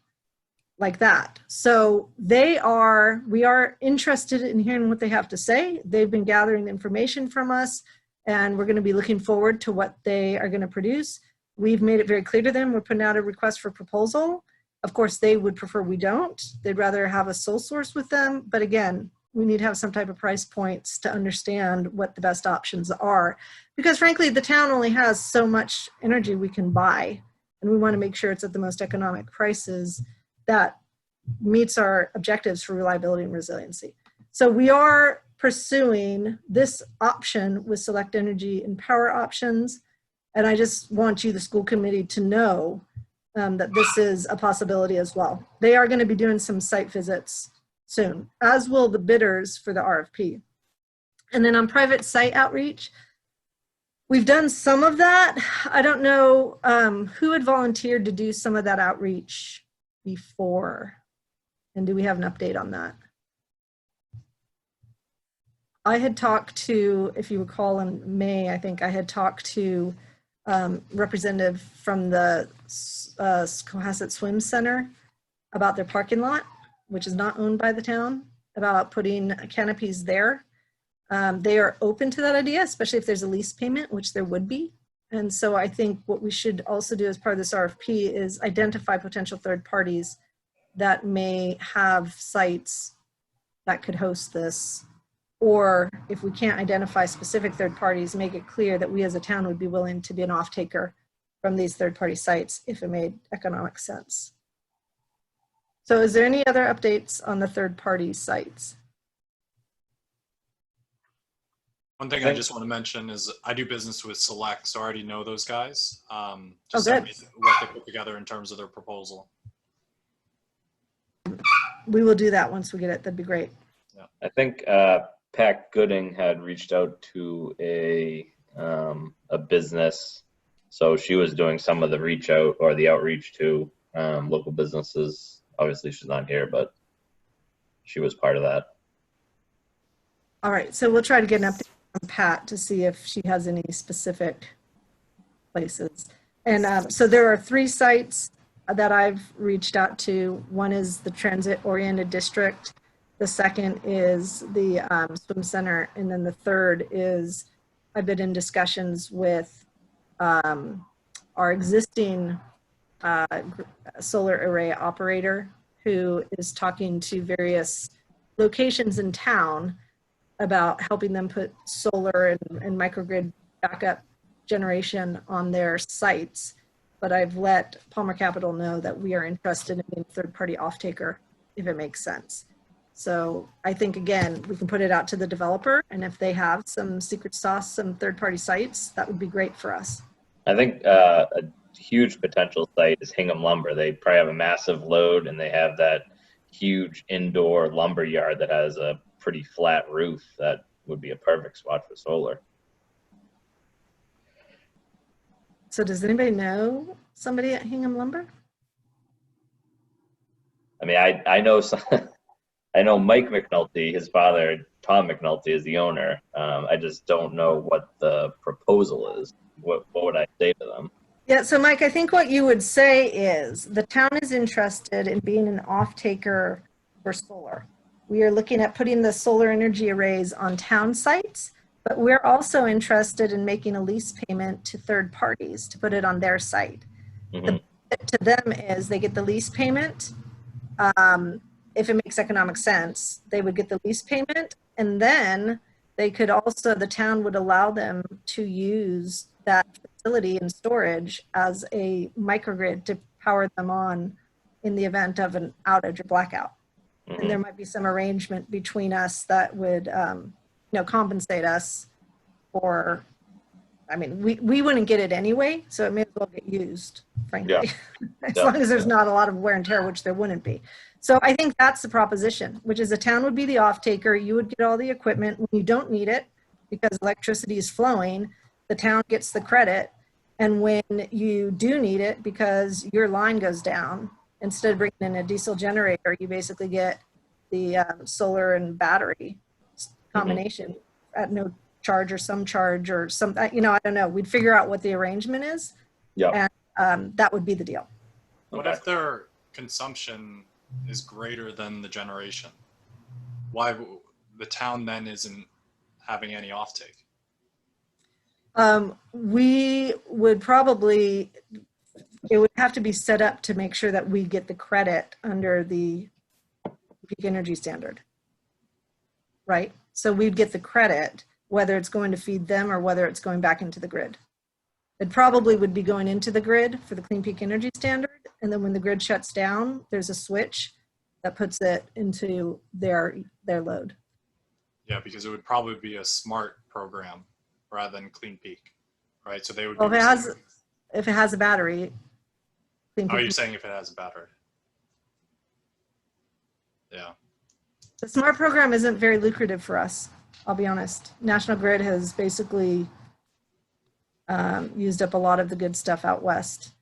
like that. So we are interested in hearing what they have to say. They've been gathering information from us, and we're going to be looking forward to what they are going to produce. We've made it very clear to them, we're putting out a request for proposal. Of course, they would prefer we don't. They'd rather have a sole source with them. But again, we need to have some type of price points to understand what the best options are. Because frankly, the town only has so much energy we can buy. And we want to make sure it's at the most economic prices that meets our objectives for reliability and resiliency. So we are pursuing this option with Select Energy and Power Options. And I just want you, the school committee, to know that this is a possibility as well. They are going to be doing some site visits soon, as will the bidders for the RFP. And then on private site outreach, we've done some of that. I don't know who had volunteered to do some of that outreach before. And do we have an update on that? I had talked to, if you recall in May, I think I had talked to representative from the Cohasset Swim Center about their parking lot, which is not owned by the town, about putting canopies there. They are open to that idea, especially if there's a lease payment, which there would be. And so I think what we should also do as part of this RFP is identify potential third parties that may have sites that could host this Or if we can't identify specific third parties, make it clear that we as a town would be willing to be an off-taker from these third-party sites if it made economic sense. So is there any other updates on the third-party sites? One thing I just want to mention is I do business with Select, so I already know those guys. Oh, Just send good. me what they put together in terms of their proposal. We will do that once we get it. That'd be great. I think Pat Gooding had reached out to a business, so she was doing some of the reach out or the outreach to local businesses. Obviously, she's not here, but she was part of that. All right, so we'll try to get an update from Pat to see if she has any specific places. And so there are 3 sites that I've reached out to. One is the transit-oriented district. The second is the swim center. And then the third is I've been in discussions with our existing solar array operator who is talking to various locations in town about helping them put solar and microgrid backup generation on their sites. But I've let Palmer Capital know that we are interested in being a third-party off-taker if it makes sense. So I think, again, we can put it out to the developer, and if they have some secret sauce, some third-party sites, that would be great for us. I think a huge potential site is Hingham Lumber. They probably have a massive load, and they have that huge indoor lumber yard that has a pretty flat roof. That would be a perfect spot for solar. So does anybody know somebody at Hingham Lumber? I mean, I know some, I know Mike McNulty, his father, Tom McNulty, is the owner. I just don't know what the proposal is. What would I say to them? Yeah, so Mike, I think what you would say is the town is interested in being an off-taker for solar. We are looking at putting the solar energy arrays on town sites, but we're also interested in making a lease payment to third parties to put it on their site. Mhm. The benefit to them is they get the lease payment. If it makes economic sense, they would get the lease payment, and then they could also, the town would allow them to use that facility and storage as a microgrid to power them on in the event of an outage or blackout. And there might be some arrangement between us that would, compensate us for, I mean, we wouldn't get it anyway, so it may as well get used, frankly. Yeah. As Yeah. long as there's not a lot of wear and tear, which there wouldn't be. So I think that's the proposition, which is the town would be the off-taker. You would get all the equipment when you don't need it because electricity is flowing. The town gets the credit. And when you do need it because your line goes down, instead of bringing in a diesel generator, you basically get the solar and battery combination at no charge or some charge or some, I don't know. We'd figure out what the arrangement is. Yeah. And that would be the deal. What if their consumption is greater than the generation? Why the town then isn't having any offtake? We would probably, it would have to be set up to make sure that we get the credit under the peak energy standard, right? So we'd get the credit, whether it's going to feed them or whether it's going back into the grid. It probably would be going into the grid for the Clean Peak Energy Standard. And then when the grid shuts down, there's a switch that puts it into their load. Yeah, because it would probably be a smart program rather than Clean Peak, right? So they would. Well, be if it has a battery. Clean Are Peak- you saying if it has a battery? Yeah. The SMART program isn't very lucrative for us, I'll be honest. National Grid has basically used up a lot of the good stuff out west.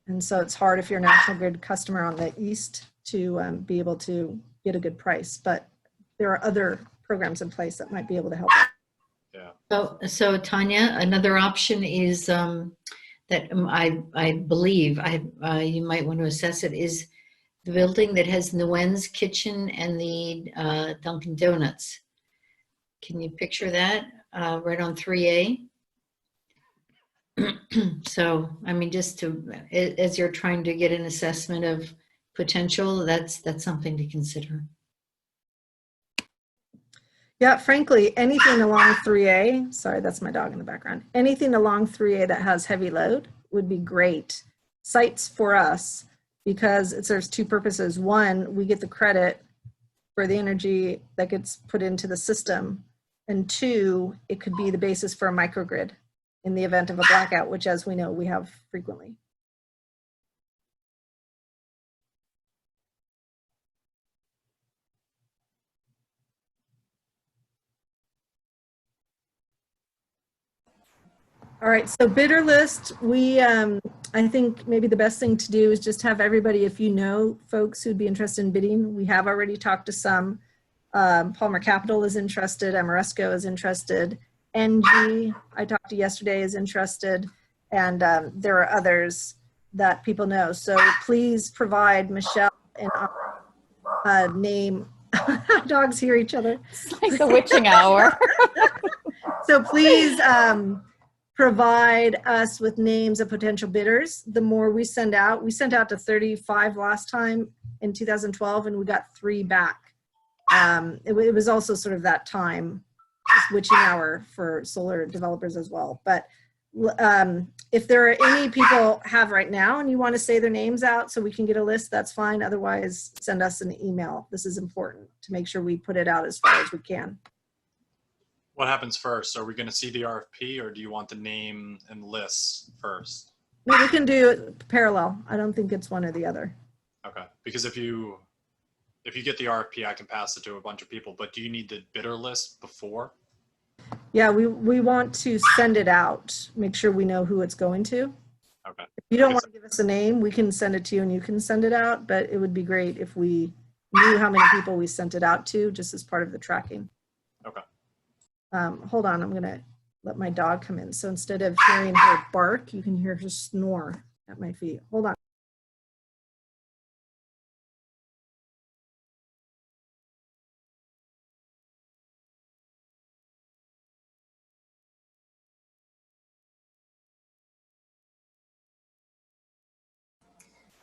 And so it's hard if you're a National Grid customer on the east to be able to get a good price. But there are other programs in place that might be able to help. Yeah. So Tanya, another option is that I believe you might want to assess it is the building that has Nguyen's Kitchen and the Dunkin' Donuts. Can you picture that right on 3A? So, I mean, just to, as you're trying to get an assessment of potential, that's something to consider. Yeah, frankly, anything along 3A, sorry, that's my dog in the background. Anything along 3A that has heavy load would be great. Sites for us, because it serves two purposes. One, we get the credit for the energy that gets put into the system. And two, it could be the basis for a microgrid in the event of a blackout, which, as we know, we have frequently. All right, so bidder list, I think maybe the best thing to do is just have everybody, if you know folks who'd be interested in bidding, we have already talked to some. Palmer Capital is interested, Amoresco is interested, NG, I talked to yesterday, is interested, and there are others that people know. So please provide Michelle and name. Dogs hear each other. It's like the witching hour. So please provide us with names of potential bidders. The more we send out to 35 last time in 2012, and we got 3 back. It was also sort of that time, witching hour for solar developers as well. But if there are any people have right now and you want to say their names out so we can get a list, that's fine. Otherwise, send us an email. This is important to make sure we put it out as far as we can. What happens first? Are we going to see the RFP, or do you want the name and lists first? No, we can do it parallel. I don't think it's one or the other. Okay, because if you get the RFP, I can pass it to a bunch of people, but do you need the bidder list before? Yeah, we want to send it out, make sure we know who it's going to. Okay. If you don't want to give us a name, we can send it to you and you can send it out, but it would be great if we knew how many people we sent it out to, just as part of the tracking. Okay. Hold on, I'm going to let my dog come in. So instead of hearing her bark, you can hear her snore at my feet. Hold on.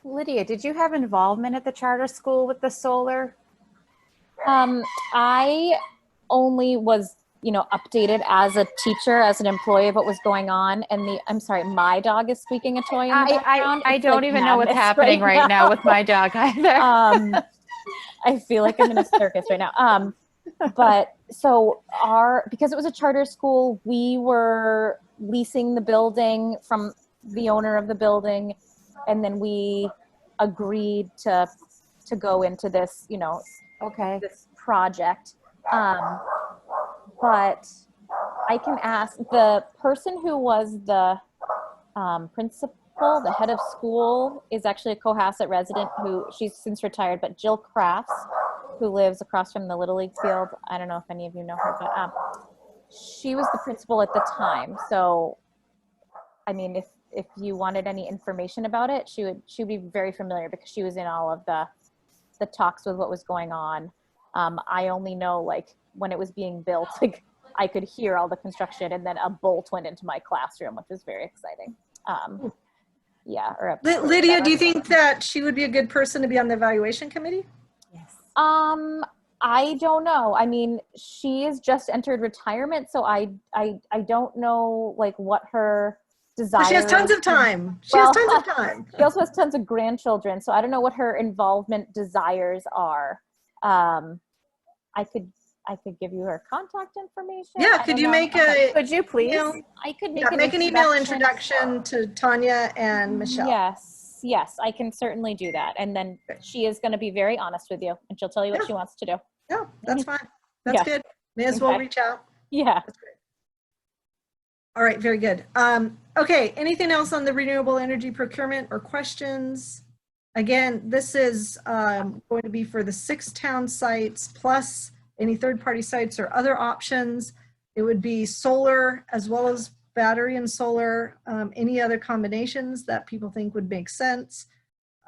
Lydia, did you have involvement at the charter school with the solar? I only was, updated as a teacher, as an employee of what was going on. And I'm sorry, my dog is squeaking a toy in the background. I It's don't like even know what's madness happening right now with my dog either. I feel like I'm in a circus right now. But so because it was a charter school, we were leasing the building from the owner of the building. And then we agreed to go into this, Okay. this project. But I can ask the person who was the principal, the head of school, is actually a Cohasset resident who she's since retired, but Jill Crafts, who lives across from the Little League field. I don't know if any of you know her, but she was the principal at the time. So, I mean, if you wanted any information about it, she would be very familiar because she was in all of the talks with what was going on. I only know like when it was being built, like I could hear all the construction, and then a bolt went into my classroom, which was very exciting. Yeah. Lydia, do you think that she would be a good person to be on the evaluation committee? Yes. I don't know. I mean, she has just entered retirement, so I don't know like what her desire. She has tons of time. She has tons of time. She also has tons of grandchildren, so I don't know what her involvement desires are. I could give you her contact information. Yeah, could you make a? Could you please? I could make an email introduction to Tanya and Michelle. Yes, I can certainly do that. And then she is going to be very honest with you, and she'll tell you what she wants to do. Yeah, that's fine. That's good. May as well reach out. Yeah. That's great. All right, very good. Okay, anything else on the renewable energy procurement or questions? Again, this is going to be for the 6 town sites plus any third-party sites or other options. It would be solar as well as battery and solar, any other combinations that people think would make sense.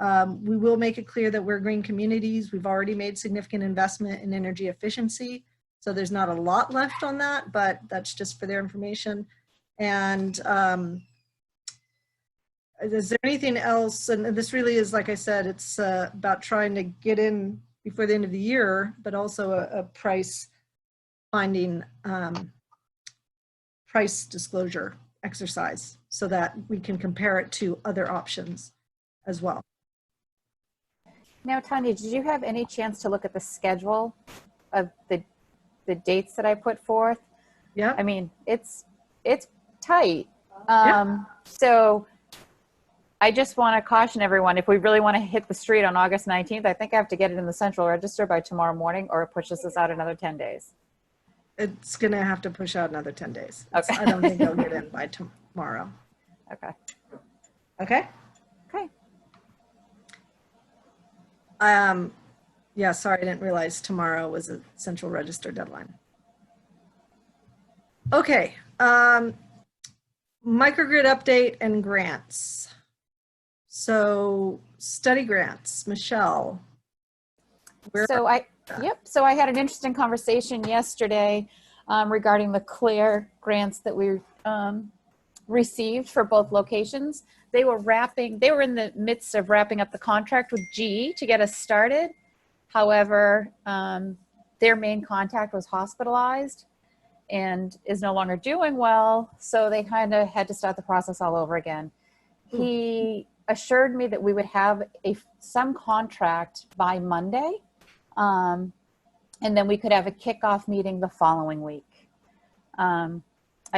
We will make it clear that we're green communities. We've already made significant investment in energy efficiency, so there's not a lot left on that, but that's just for their information. And is there anything else? And this really is, like I said, it's about trying to get in before the end of the year, but also a price finding price disclosure exercise so that we can compare it to other options as well. Now, Tanya, did you have any chance to look at the schedule of the dates that I put forth? Yeah. I mean, it's tight. Yeah. So I just want to caution everyone, if we really want to hit the street on August 19th, I think I have to get it in the central register by tomorrow morning, or it pushes us out another 10 days. It's going to have to push out another 10 days. Okay. I don't think they'll get in by tomorrow. Okay. Okay. Okay. Yeah, sorry, I didn't realize tomorrow was a central register deadline. Okay. Microgrid update and grants. So study grants, Michelle. So I had an interesting conversation yesterday regarding the CLARE grants that we received for both locations. They were in the midst of wrapping up the contract with GE to get us started. However, their main contact was hospitalized and is no longer doing well. So they kind of had to start the process all over again. He assured me that we would have some contract by Monday. And then we could have a kickoff meeting the following week. I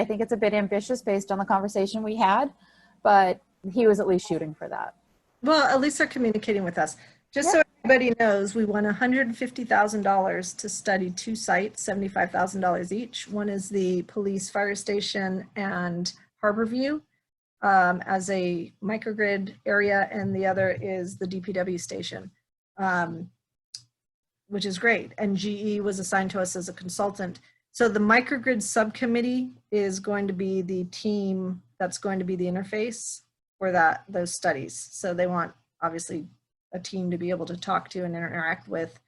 think it's a bit ambitious based on the conversation we had, but he was at least shooting for that. Well, at least they're communicating with us. Just so everybody knows, we won $150,000 to study 2 sites, $75,000 each. One is the police fire station and Harborview as a microgrid area, and the other is the DPW station, which is great. And GE was assigned to us as a consultant. So the microgrid subcommittee is going to be the team that's going to be the interface for those studies. So they want, obviously, a team to be able to talk to and interact with,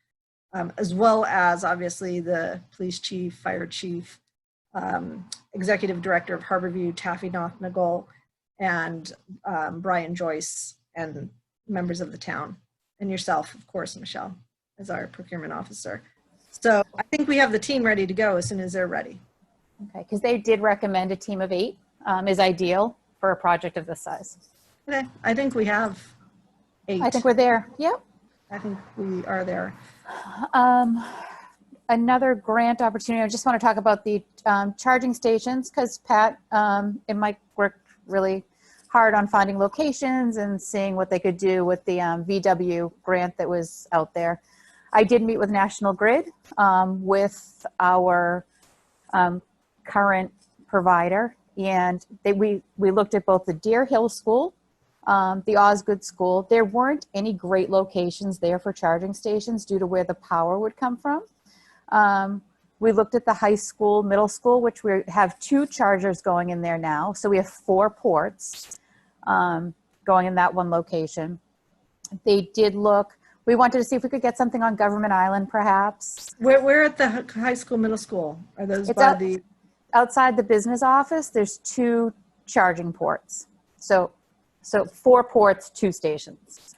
as well as, obviously, the police chief, fire chief, executive director of Harborview, Taffy Nagel, and Brian Joyce, and members of the town, and yourself, of course, Michelle, as our procurement officer. So I think we have the team ready to go as soon as they're ready. Okay, because they did recommend a team of 8 is ideal for a project of this size. Okay, I think we have 8. I think we're there. Yep. I think we are there. Another grant opportunity, I just want to talk about the charging stations, because Pat and Mike worked really hard on finding locations and seeing what they could do with the VW grant that was out there. I did meet with National Grid with our current provider, and we looked at both the Deer Hill School, the Osgood School. There weren't any great locations there for charging stations due to where the power would come from. We looked at the high school, middle school, which we have 2 chargers going in there now. So we have 4 ports going in that one location. They did look, we wanted to see if we could get something on Government Island, perhaps. We're at the high school, middle school. Are those by outside the business office? There's 2 charging ports. So 4 ports, 2 stations.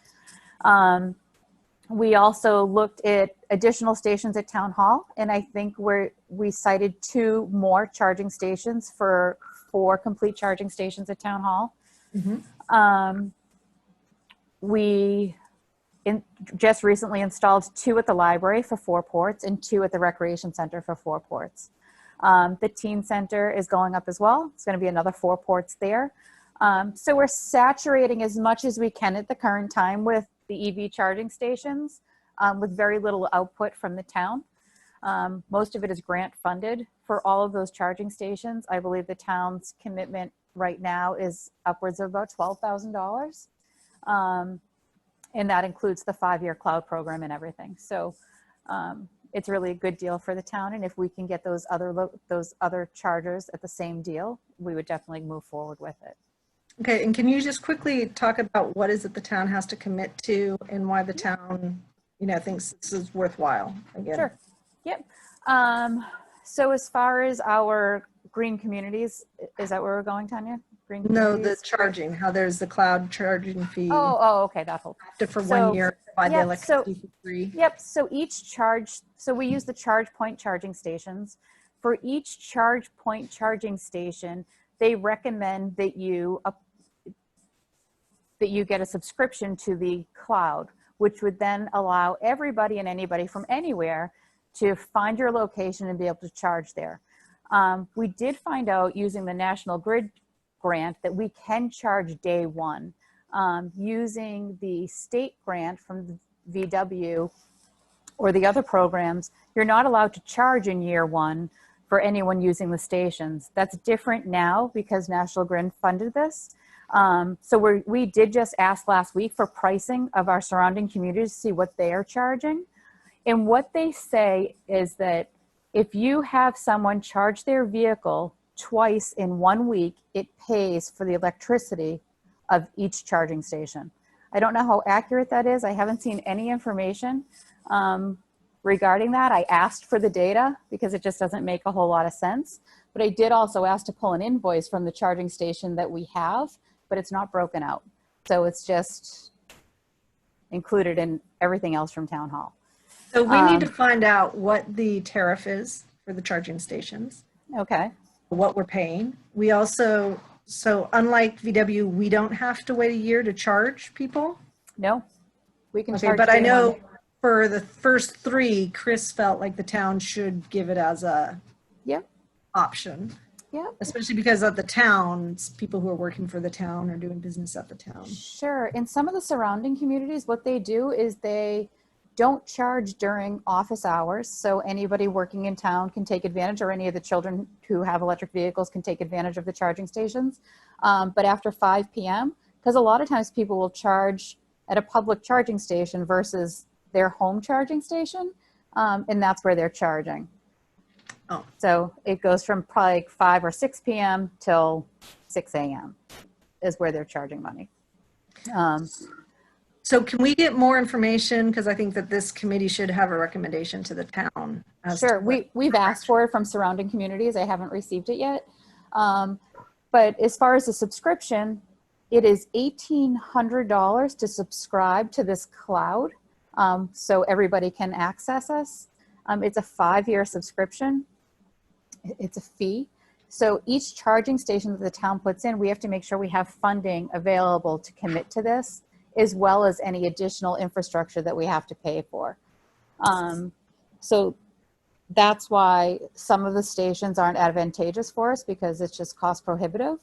We also looked at additional stations at Town Hall, and I think we cited 2 more charging stations for 4 complete charging stations at Town Hall. Mm-hmm. We just recently installed 2 at the library for 4 ports and 2 at the recreation center for 4 ports. The teen center is going up as well. It's going to be another 4 ports there. So we're saturating as much as we can at the current time with the EV charging stations with very little output from the town. Most of it is grant funded for all of those charging stations. I believe the town's commitment right now is upwards of about $12,000. And that includes the 5-year cloud program and everything. So it's really a good deal for the town. And if we can get those other chargers at the same deal, we would definitely move forward with it. Okay, and can you just quickly talk about what is it the town has to commit to and why the town, thinks this is worthwhile again? Sure. Yep. So as far as our green communities, is that where we're going, Tanya? Green communities? No, the charging, how there's the cloud charging fee. Oh, okay, that whole. For 1 year, buy the electricity for free. Yep, so we use the charge point charging stations. For each charge point charging station, they recommend that you get a subscription to the cloud, which would then allow everybody and anybody from anywhere to find your location and be able to charge there. We did find out using the National Grid grant that we can charge day one. Using the state grant from the VW or the other programs, you're not allowed to charge in year one for anyone using the stations. That's different now because National Grid funded this. So we did just ask last week for pricing of our surrounding communities to see what they are charging. And what they say is that if you have someone charge their vehicle twice in 1 week, it pays for the electricity of each charging station. I don't know how accurate that is. I haven't seen any information regarding that. I asked for the data because it just doesn't make a whole lot of sense. But I did also ask to pull an invoice from the charging station that we have, but it's not broken out. So it's just included in everything else from Town Hall. So we need to find out what the tariff is for the charging stations, Okay. what we're paying. We also, so unlike VW, we don't have to wait a year to charge people. No, we can Okay, charge. but I day know one. for the first three, Chris felt like the town should give it as a Yep. option, Yep. especially because of the towns, people who are working for the town or doing business at the town. Sure. In some of the surrounding communities, what they do is they don't charge during office hours. So anybody working in town can take advantage, or any of the children who have electric vehicles can take advantage of the charging stations. But after 5 p.m., because a lot of times people will charge at a public charging station versus their home charging station. And that's where they're charging. Oh. So it goes from probably like 5 or 6 p.m. till 6 a.m. is where they're charging money. So can we get more information? Because I think that this committee should have a recommendation to the town. as to Sure, what- we've asked for it from surrounding communities. I haven't received it yet. But as far as the subscription, it is $1,800 to subscribe to this cloud, so everybody can access us. It's a 5-year subscription. It's a fee. So each charging station that the town puts in, we have to make sure we have funding available to commit to this, as well as any additional infrastructure that we have to pay for. So that's why some of the stations aren't advantageous for us, because it's just cost prohibitive.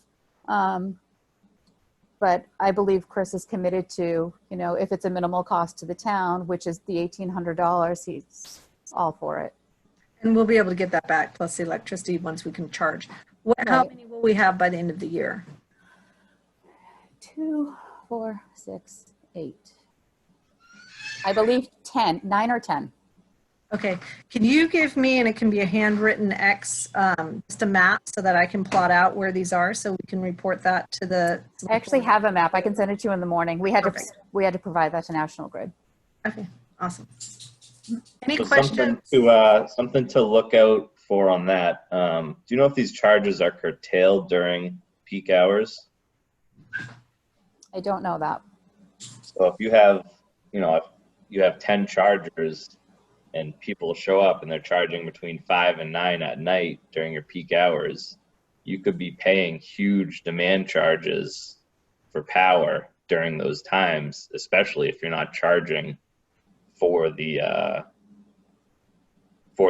But I believe Chris is committed to, you know, if it's a minimal cost to the town, which is the $1,800, he's all for it. And we'll be able to get that back plus the electricity once we can charge. How Right. many will we have by the end of the year? 2, 4, 6, 8. I believe 10, 9 or 10. Okay, can you give me, and it can be a handwritten X, just a map so that I can plot out where these are so we can report that to the. I actually have a map. I can send it to you in the morning. We had Perfect. to provide that to National Grid. Okay, awesome. Any So questions? something to look out for on that. Do you know if these charges are curtailed during peak hours? I don't know that. So if you have, if you have 10 chargers and people show up and they're charging between 5 and 9 at night during your peak hours, you could be paying huge demand charges for power during those times, especially if you're not charging for the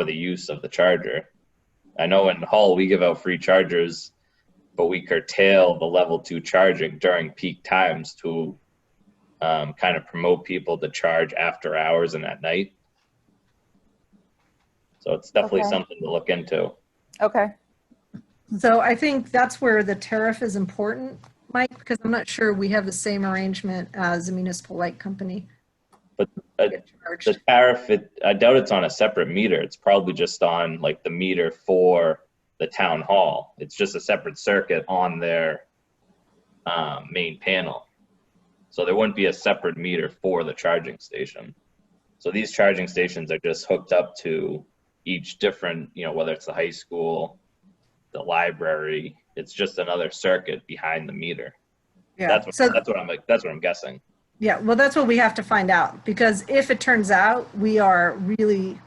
use of the charger. I know in Hull we give out free chargers, but we curtail the level 2 charging during peak times to kind of promote people to charge after hours and at night. So it's definitely Okay. something to look into. Okay. So I think that's where the tariff is important, Mike, because I'm not sure we have the same arrangement as a municipal light company. But Get charged. the tariff, I doubt it's on a separate meter. It's probably just on like the meter for the town hall. It's just a separate circuit on their main panel. So there wouldn't be a separate meter for the charging station. So these charging stations are just hooked up to each different, whether it's the high school, the library, it's just another circuit behind the meter. Yeah, That's so, what I'm guessing. yeah, well, that's what we have to find out, because if it turns out we are really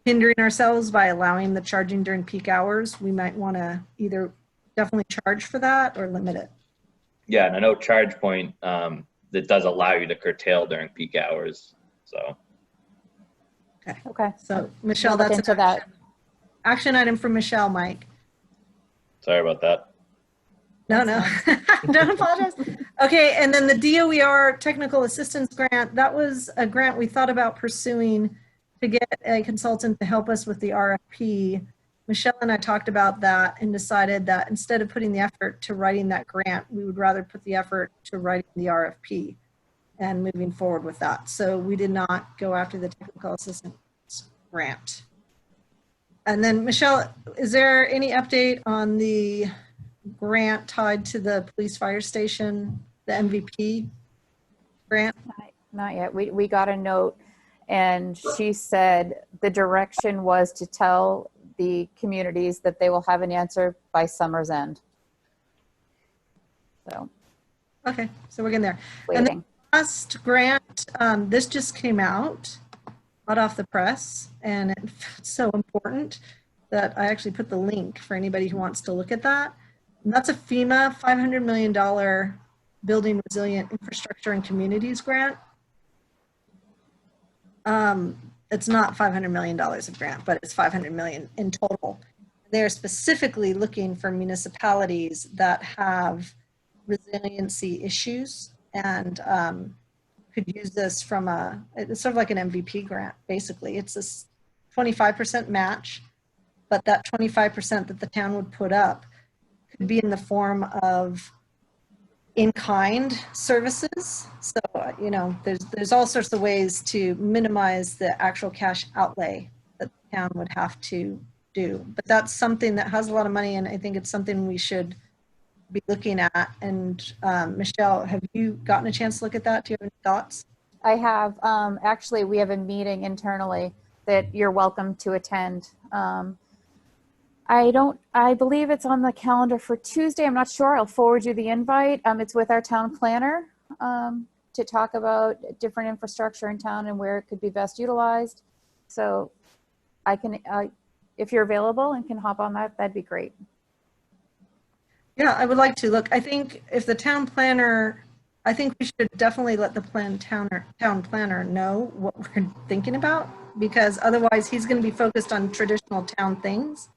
hindering ourselves by allowing the charging during peak hours, we might want to either definitely charge for that or limit it. Yeah, and I know ChargePoint, that does allow you to curtail during peak hours, so. Okay. So Michelle, We'll look that's an into that. action item for Michelle, Mike. Sorry about that. No, don't apologize. Okay, and then the DOER Technical Assistance Grant, that was a grant we thought about pursuing to get a consultant to help us with the RFP. Michelle and I talked about that and decided that instead of putting the effort to writing that grant, we would rather put the effort to writing the RFP and moving forward with that. So we did not go after the Technical Assistance Grant. And then Michelle, is there any update on the grant tied to the police fire station, the MVP grant? Not yet. We got a note and she said the direction was to tell the communities that they will have an answer by summer's end. So Okay, so we're getting there. And waiting. the last grant, this just came out, hot off the press, and it's so important that I actually put the link for anybody who wants to look at that. And that's a FEMA $500 million Building Resilient Infrastructure and Communities grant. It's not $500 million of grant, but it's $500 million in total. They're specifically looking for municipalities that have resiliency issues and could use this from it's sort of like an MVP grant, basically. It's this 25% match, but that 25% that the town would put up could be in the form of in-kind services. So, you know, there's all sorts of ways to minimize the actual cash outlay that the town would have to do. But that's something that has a lot of money, and I think it's something we should be looking at. And Michelle, have you gotten a chance to look at that? Do you have any thoughts? I have, actually, we have a meeting internally that you're welcome to attend. I believe it's on the calendar for Tuesday. I'm not sure. I'll forward you the invite. It's with our town planner to talk about different infrastructure in town and where it could be best utilized. So I can, if you're available and can hop on that, that'd be great. Yeah, I would like to. Look, I think if the town planner, I think we should definitely let the town planner know what we're thinking about, because otherwise he's going to be focused on traditional town things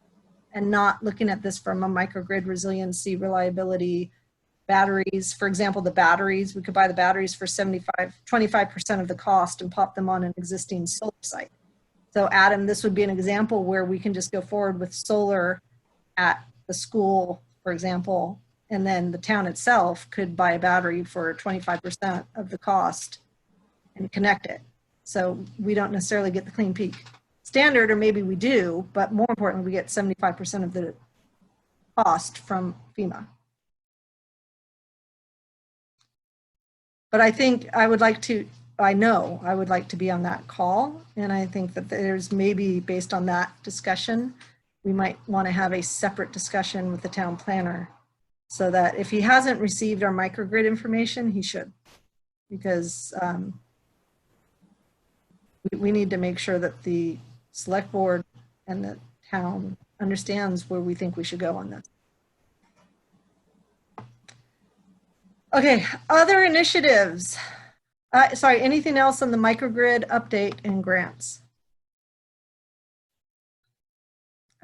and not looking at this from a microgrid resiliency, reliability, batteries. For example, the batteries, we could buy the batteries for 25% of the cost and pop them on an existing solar site. So Adam, this would be an example where we can just go forward with solar at the school, for example, and then the town itself could buy a battery for 25% of the cost and connect it. So we don't necessarily get the Clean Peak standard, or maybe we do, but more importantly, we get 75% of the cost from FEMA. But I think I would like to, I know I would like to be on that call. And I think that there's maybe based on that discussion, we might want to have a separate discussion with the town planner so that if he hasn't received our microgrid information, he should, because we need to make sure that the select board and the town understands where we think we should go on this. Okay, other initiatives. Sorry, anything else on the microgrid update and grants?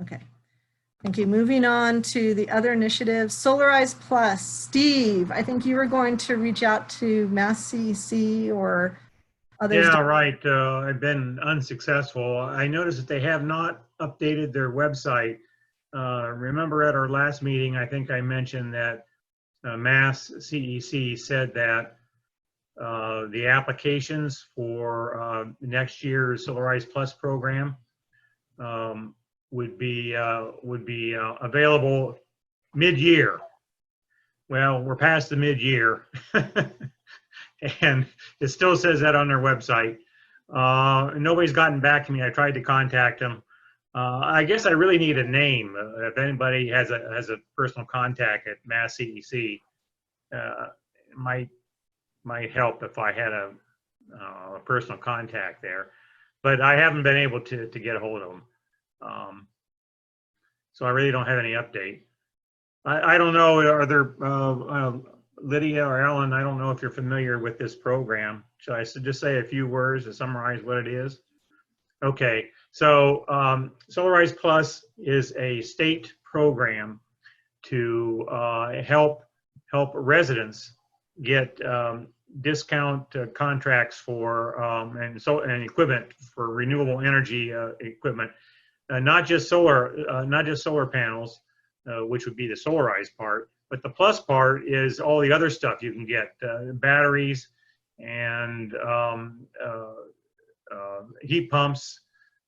Okay, thank you. Moving on to the other initiatives, Solarize Plus. Steve, I think you were going to reach out to Mass CEC or others. Yeah, right. I've been unsuccessful. I noticed that they have not updated their website. Remember at our last meeting, I think I mentioned that Mass CEC said that the applications for next year's Solarize Plus program would be available mid-year. Well, we're past the mid-year. And it still says that on their website. Nobody's gotten back to me. I tried to contact them. I guess I really need a name. If anybody has a personal contact at Mass CEC, might help if I had a personal contact there. but I haven't been able to get a hold of them. So I really don't have any update. I don't know, are there, Lydia or Ellen, I don't know if you're familiar with this program. Should I just say a few words to summarize what it is? Okay, so Solarize Plus is a state program to help residents get discount contracts for and equipment for renewable energy equipment, not just solar panels, which would be the Solarize part, but the plus part is all the other stuff you can get, batteries and heat pumps,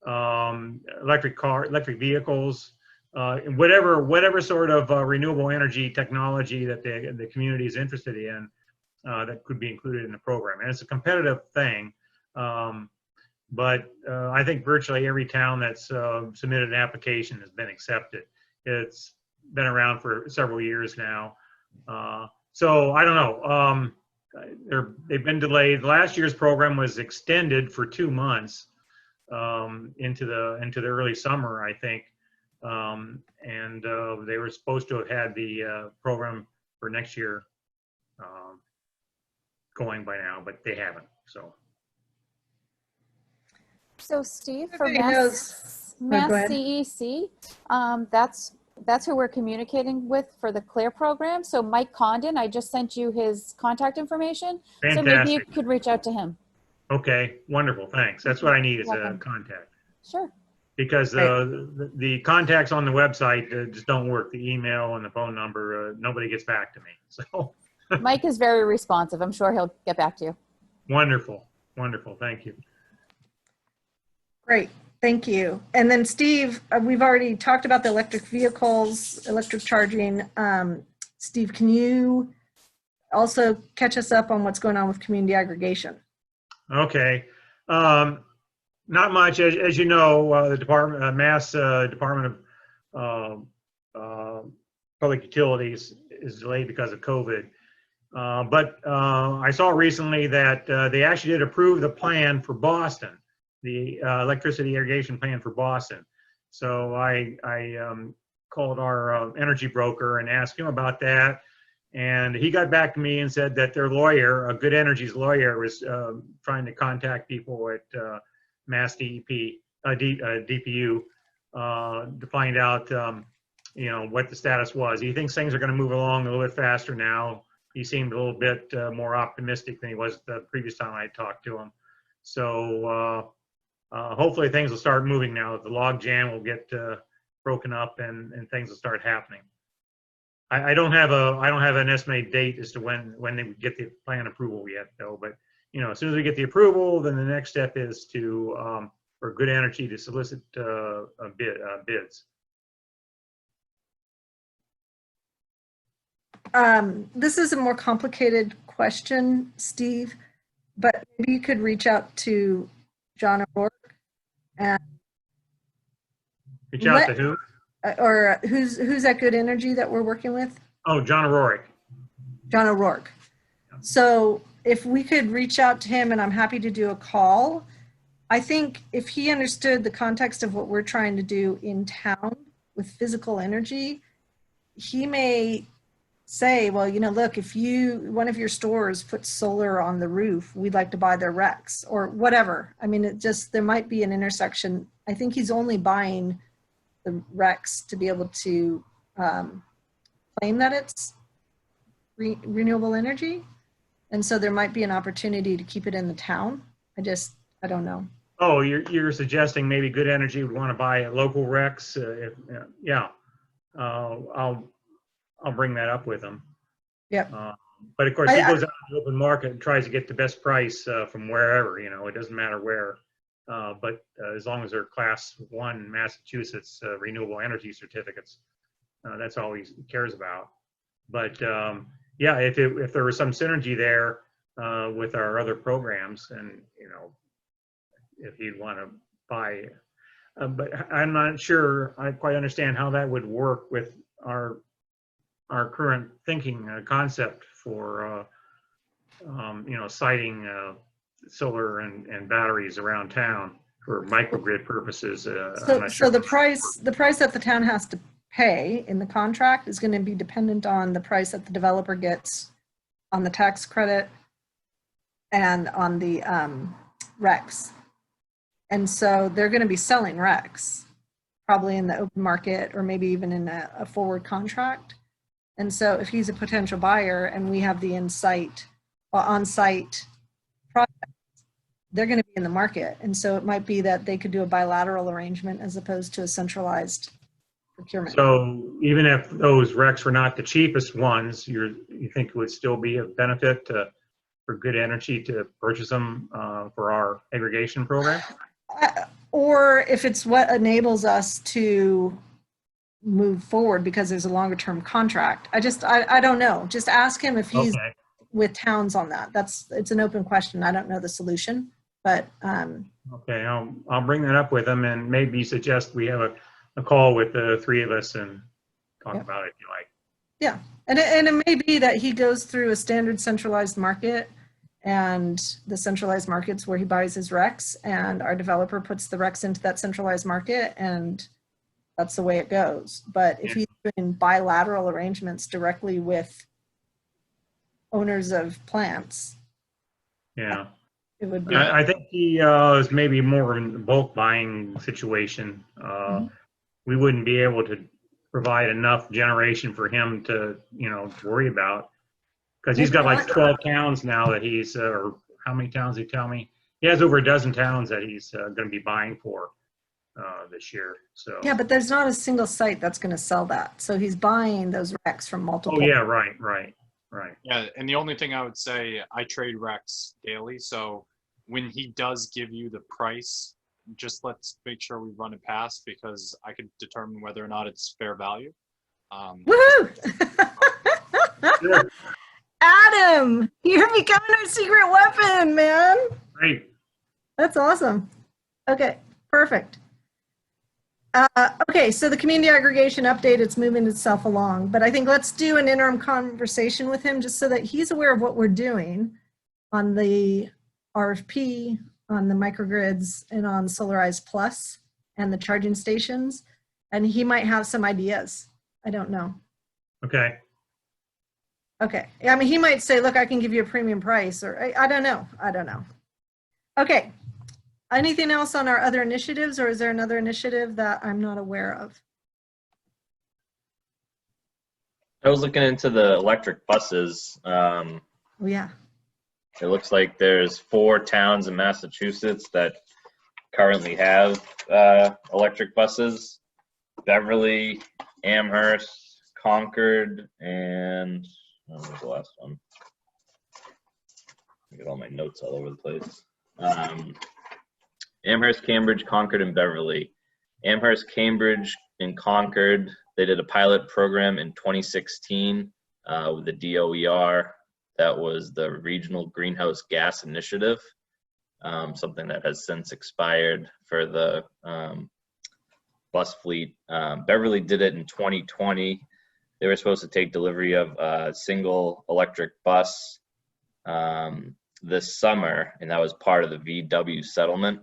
electric vehicles, and whatever sort of renewable energy technology that the community is interested in, that could be included in the program. And it's a competitive thing, but I think virtually every town that's submitted an application has been accepted. It's been around for several years now. So I don't know. They've been delayed. Last year's program was extended for 2 months into the early summer, I think. And they were supposed to have had the program for next year going by now, but they haven't. So Steve, for Everybody knows. Mass go ahead. CEC, that's who we're communicating with for the CLEAR program. So Mike Condon, I just sent you his contact information. So maybe you Fantastic. could reach out to him. Okay, wonderful. Thanks. That's what I need is a Welcome. contact. Sure. Because the contacts on the website just don't work. The email and the phone number, nobody gets back to me. So Mike is very responsive. I'm sure he'll get back to you. wonderful, wonderful. Thank you. Great, thank you. And then Steve, we've already talked about the electric vehicles, electric charging. Steve, can you also catch us up on what's going on with community aggregation? Okay. Not much. As you know, the Mass Department of Public Utilities is delayed because of COVID. But I saw recently that they actually did approve the plan for Boston, the electricity irrigation plan for Boston. So I called our energy broker and asked him about that. And he got back to me and said that their lawyer, a Good Energy's lawyer, was trying to contact people at Mass DPU to find out, what the status was. He thinks things are going to move along a little bit faster now. He seemed a little bit more optimistic than he was the previous time I talked to him. So hopefully things will start moving now. The log jam will get broken up and things will start happening. I don't have an estimated date as to when they would get the plan approval yet, though. But as soon as we get the approval, then the next step is to for Good Energy to solicit bids. This is a more complicated question, Steve, but maybe you could reach out to John O'Rourke and Reach out to who? or who's at Good Energy that we're working with? Oh, John O'Rourke. John O'Rourke. So if we could reach out to him, and I'm happy to do a call. I think if he understood the context of what we're trying to do in town with physical energy, he may say, well, look, if one of your stores puts solar on the roof, we'd like to buy their RECs or whatever. I mean, there might be an intersection. I think he's only buying the RECs to be able to claim that it's renewable energy. And so there might be an opportunity to keep it in the town. I don't know. Oh, you're suggesting maybe Good Energy would want to buy local RECs? Yeah, I'll bring that up with him. Yep. But of course, he goes out to the open market and tries to get the best price from wherever. It doesn't matter where. But as long as they're Class 1 Massachusetts renewable energy certificates, that's all he cares about. But yeah, if there was some synergy there with our other programs, and if he'd want to buy, but I'm not sure I quite understand how that would work with our current thinking concept for siting solar and batteries around town. for microgrid purposes. I'm So, not so sure. the price that the town has to pay in the contract is going to be dependent on the price that the developer gets on the tax credit and on the RECs. And so they're going to be selling RECs, probably in the open market or maybe even in a forward contract. And so if he's a potential buyer and we have the on-site product, they're going to be in the market. And so it might be that they could do a bilateral arrangement as opposed to a centralized procurement. So even if those RECs were not the cheapest ones, you think it would still be a benefit for Good Energy to purchase them for our aggregation program? Or if it's what enables us to move forward because there's a longer term contract. I don't know. Just ask him if he's Okay. with towns on that. It's an open question. I don't know the solution, but Okay, I'll bring that up with him and maybe suggest we have a call with the three of us and talk Yep. about it if you like. yeah. And it may be that he goes through a standard centralized market and the centralized markets where he buys his RECs and our developer puts the RECs into that centralized market and that's the way it goes. But if he's doing bilateral arrangements directly with owners of plants, Yeah. it would be. I think he is maybe more in the bulk buying situation. We wouldn't be able to provide enough generation for him to worry about. Because he's got like 12 towns now that he's, or how many towns did he tell me? He has over a dozen towns that he's going to be buying for this year. So Yeah, but there's not a single site that's going to sell that. So he's buying those RECs from multiple. Oh yeah, right. Yeah, and the only thing I would say, I trade Rex daily, so when he does give you the price, just let's make sure we run it past because I could determine whether or not it's fair value. Woohoo! Sure. Adam, you're becoming our secret weapon, man. Great. That's awesome. Okay, perfect. Okay, so the community aggregation update, it's moving itself along, but I think let's do an interim conversation with him just so that he's aware of what we're doing on the RFP, on the microgrids, and on Solarize Plus and the charging stations. And he might have some ideas. I don't know. Okay. Okay. I mean, he might say, look, I can give you a premium price, or I don't know. I don't know. Okay. Anything else on our other initiatives, or is there another initiative that I'm not aware of? I was looking into the electric buses. Oh, yeah. It looks like there's 4 towns in Massachusetts that currently have electric buses. Beverly, Amherst, Concord, and what was the last one? I get all my notes all over the place. Amherst, Cambridge, Concord, and Beverly. Amherst, Cambridge, and Concord, they did a pilot program in 2016 with the DOER. That was the Regional Greenhouse Gas Initiative, something that has since expired for the bus fleet. Beverly did it in 2020. They were supposed to take delivery of a single electric bus this summer, and that was part of the VW settlement.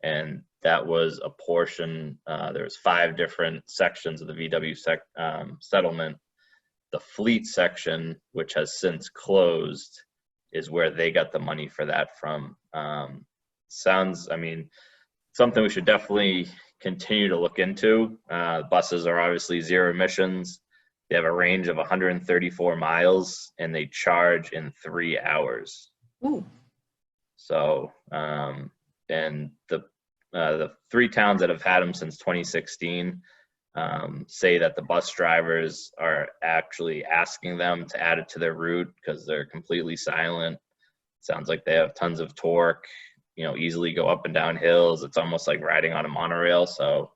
And that was a portion, there was 5 different sections of the VW settlement. The fleet section, which has since closed, is where they got the money for that from. Sounds, I mean, something we should definitely continue to look into. Buses are obviously zero emissions. They have a range of 134 miles and they charge in 3 hours. Ooh. So, and the 3 towns that have had them since 2016 say that the bus drivers are actually asking them to add it to their route because they're completely silent. Sounds like they have tons of torque, easily go up and down hills. It's almost like riding on a monorail. So,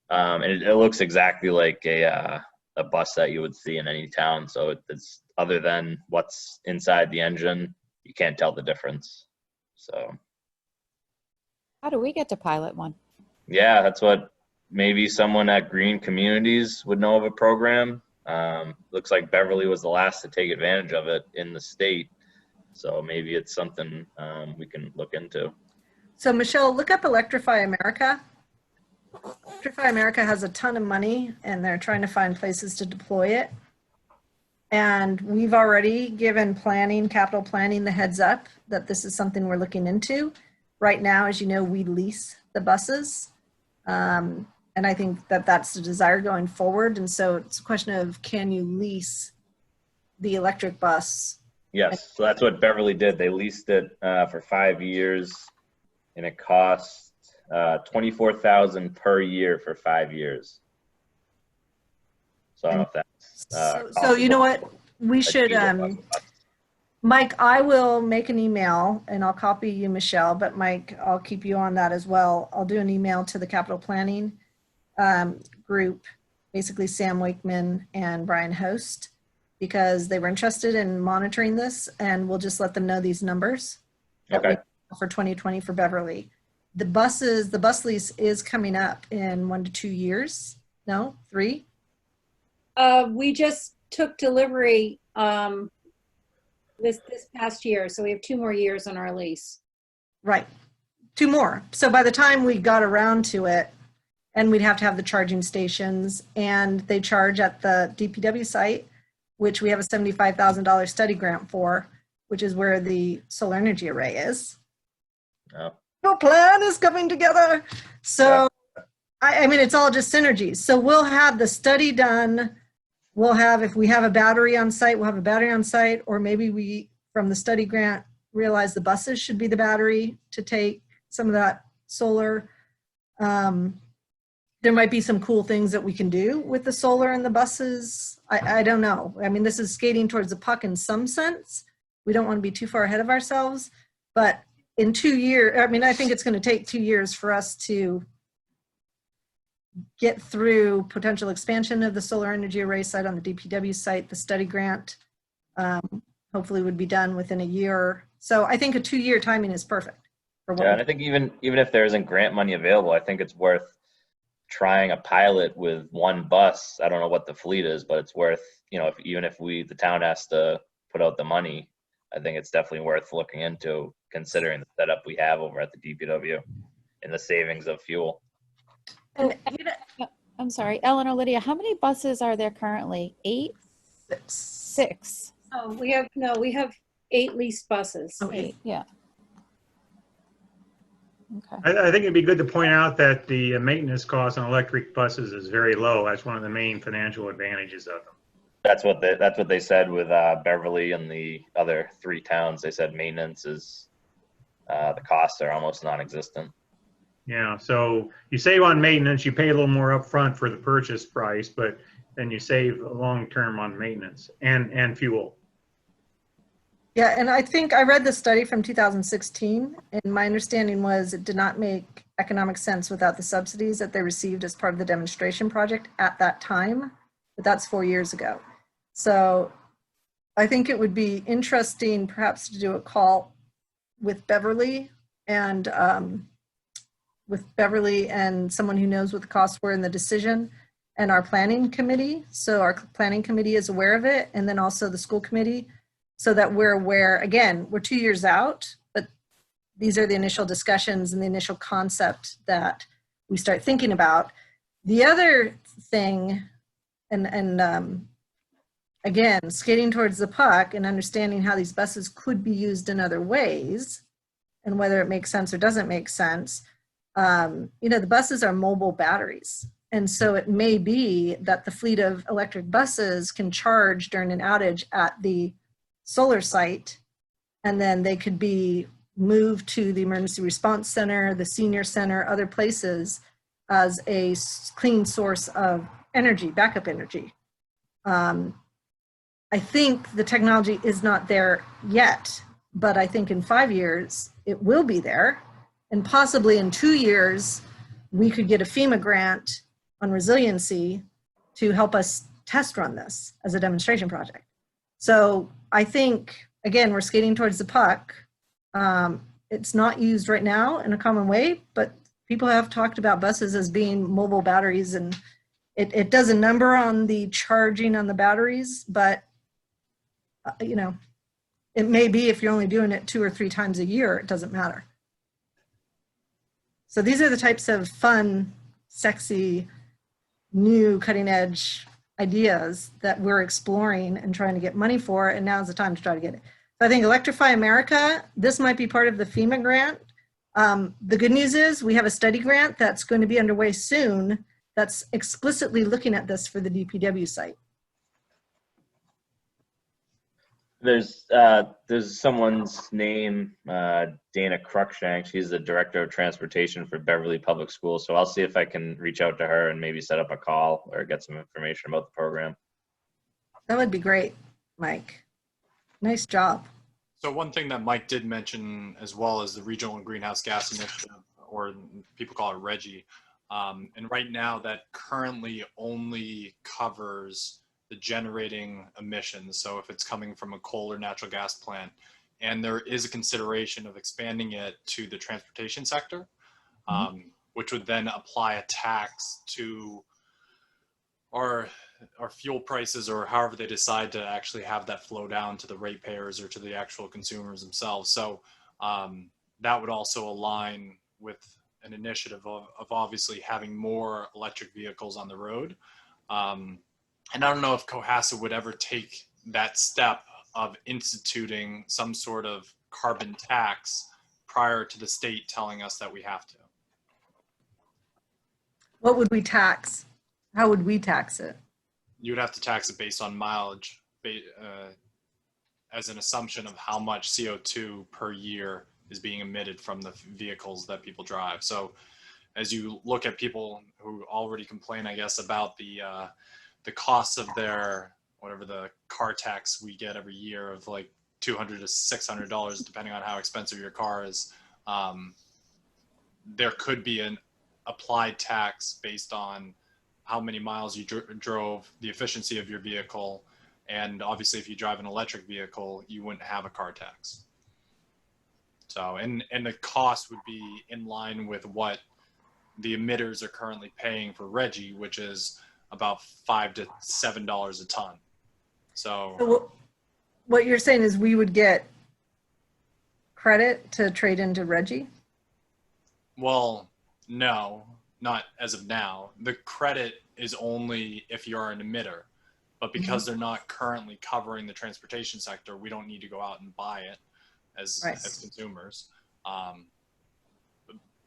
and it looks exactly like a bus that you would see in any town. So it's other than what's inside the engine, you can't tell the difference. So. How do we get to pilot one? Yeah, that's what maybe someone at Green Communities would know of a program. Looks like Beverly was the last to take advantage of it in the state. So maybe it's something we can look into. So Michelle, look up Electrify America. Electrify America has a ton of money and they're trying to find places to deploy it. And we've already given planning, capital planning, the heads up that this is something we're looking into. Right now, as you know, we lease the buses. And I think that that's the desire going forward. And so it's a question of, can you lease the electric bus? Yes, so that's what Beverly did. They leased it for 5 years, and it cost $24,000 per year for 5 years. So I don't know if that's So you know what? We should, achievable. Mike, I will make an email and I'll copy you, Michelle, but Mike, I'll keep you on that as well. I'll do an email to the capital planning group, basically Sam Wakeman and Brian Host, because they were interested in monitoring this, and we'll just let them know these numbers that we Okay. have for 2020 for Beverly. The bus lease is coming up in 1 to 2 years. No, 3? We just took delivery this past year, so we have 2 more years on our lease. Right. 2 more. So by the time we got around to it, and we'd have to have the charging stations, and they charge at the DPW site, which we have a $75,000 study grant for, which is where the solar energy array is. Oh. The plan is coming together. So, I mean, it's all just synergies. So we'll have the study done. We'll have, if we have a battery on site, we'll have a battery on site, or maybe we, from the study grant, realize the buses should be the battery to take some of that solar. There might be some cool things that we can do with the solar and the buses. I don't know. I mean, this is skating towards the puck in some sense. We don't want to be too far ahead of ourselves, but in 2 years, I mean, I think it's going to take 2 years for us to get through potential expansion of the solar energy array site on the DPW site. The study grant hopefully would be done within a year. So I think a 2-year timing is perfect. For what Yeah, we and I think even if there isn't grant money available, I think it's worth trying a pilot with 1 bus. I don't know what the fleet is, but it's worth, you know, even if the town has to put out the money, I think it's definitely worth looking into, considering the setup we have over at the DPW and the savings of fuel. And, you know, I'm sorry, Ellen or Lydia, how many buses are there currently? 8? 6. Oh, we have 8 leased buses. Oh, 8. Yeah. Okay. I think it'd be good to point out that the maintenance cost on electric buses is very low. That's one of the main financial advantages of them. That's what they said with Beverly and the other 3 towns. They said maintenance is the costs are almost non-existent. Yeah, so you save on maintenance, you pay a little more upfront for the purchase price, but then you save long-term on maintenance and fuel. Yeah, and I think I read the study from 2016, and my understanding was it did not make economic sense without the subsidies that they received as part of the demonstration project at that time, but that's 4 years ago. So I think it would be interesting perhaps to do a call with Beverly and someone who knows what the costs were in the decision, and our planning committee. So our planning committee is aware of it, and then also the school committee, so that we're aware. Again, we're 2 years out, but these are the initial discussions and the initial concept that we start thinking about. The other thing, and again, skating towards the puck and understanding how these buses could be used in other ways and whether it makes sense or doesn't make sense. You know, the buses are mobile batteries. And so it may be that the fleet of electric buses can charge during an outage at the solar site, and then they could be moved to the emergency response center, the senior center, other places as a clean source of energy, backup energy. I think the technology is not there yet, but I think in 5 years it will be there. And possibly in 2 years, we could get a FEMA grant on resiliency to help us test run this as a demonstration project. So I think, again, we're skating towards the puck. It's not used right now in a common way, but people have talked about buses as being mobile batteries, and it does a number on the charging on the batteries, but you know, it may be if you're only doing it 2 or 3 times a year, it doesn't matter. So these are the types of fun, sexy, new cutting edge ideas that we're exploring and trying to get money for, and now's the time to try to get it. So I think Electrify America, this might be part of the FEMA grant. The good news is we have a study grant that's going to be underway soon that's explicitly looking at this for the DPW site. There's someone's name, Dana Cruikshank. She's the director of transportation for Beverly Public Schools. So I'll see if I can reach out to her and maybe set up a call or get some information about the program. That would be great, Mike. Nice job. So one thing that Mike did mention as well is the Regional Greenhouse Gas Initiative, or people call it RGGI. And right now that currently only covers the generating emissions. So if it's coming from a coal or natural gas plant, and there is a consideration of expanding it to the transportation sector, which would then apply a tax to our fuel prices, or however they decide to actually have that flow down to the ratepayers or to the actual consumers themselves. So that would also align with an initiative of obviously having more electric vehicles on the road. And I don't know if Cohasset would ever take that step of instituting some sort of carbon tax prior to the state telling us that we have to. What would we tax? How would we tax it? You would have to tax it based on mileage, as an assumption of how much CO2 per year is being emitted from the vehicles that people drive. So as you look at people who already complain, I guess, about the cost of their, whatever the car tax we get every year of like $200 to $600, depending on how expensive your car is, there could be an applied tax based on how many miles you drove, the efficiency of your vehicle, and obviously if you drive an electric vehicle, you wouldn't have a car tax. So, and the cost would be in line with what the emitters are currently paying for RGGI, which is about $5 to $7 a ton. So what you're saying is we would get credit to trade into RGGI? Well, no, not as of now. The credit is only if you're an emitter, but because they're not currently covering the transportation sector, we don't need to go out and buy it as consumers.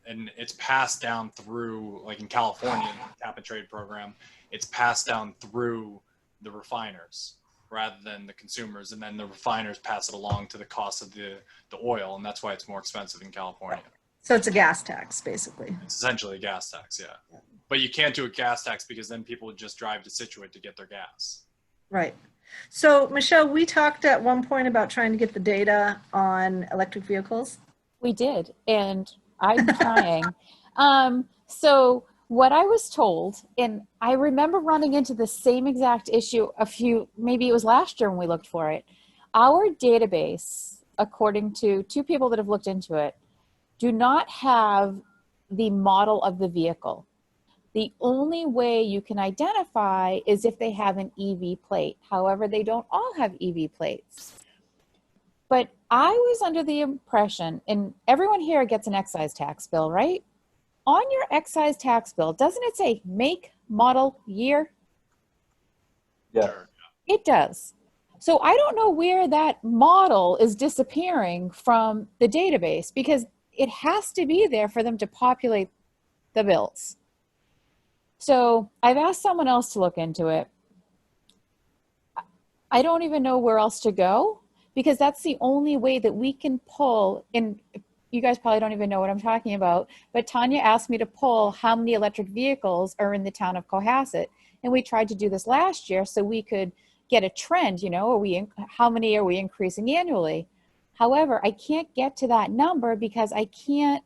And it's passed down through, like in California, the cap and trade program, it's passed down through the refiners rather than the consumers. And then the refiners pass it along to the cost of the oil. And that's why it's more expensive in California. So it's a gas tax, basically. It's essentially a gas tax, yeah. But you can't do a gas tax because then people would just drive to Scituate to get their gas. Right. So Michelle, we talked at one point about trying to get the data on electric vehicles. We did, and I'm trying. So what I was told, and I remember running into the same exact issue maybe it was last year when we looked for it. Our database, according to two people that have looked into it, do not have the model of the vehicle. The only way you can identify is if they have an EV plate. However, they don't all have EV plates. But I was under the impression, and everyone here gets an excise tax bill, right? On your excise tax bill, doesn't it say make, model, year? Yeah. Sure. It does. So I don't know where that model is disappearing from the database, because it has to be there for them to populate the bills. So I've asked someone else to look into it. I don't even know where else to go, because that's the only way that we can pull, and you guys probably don't even know what I'm talking about, but Tanya asked me to pull how many electric vehicles are in the town of Cohasset. And we tried to do this last year so we could get a trend, how many are we increasing annually? However, I can't get to that number because I can't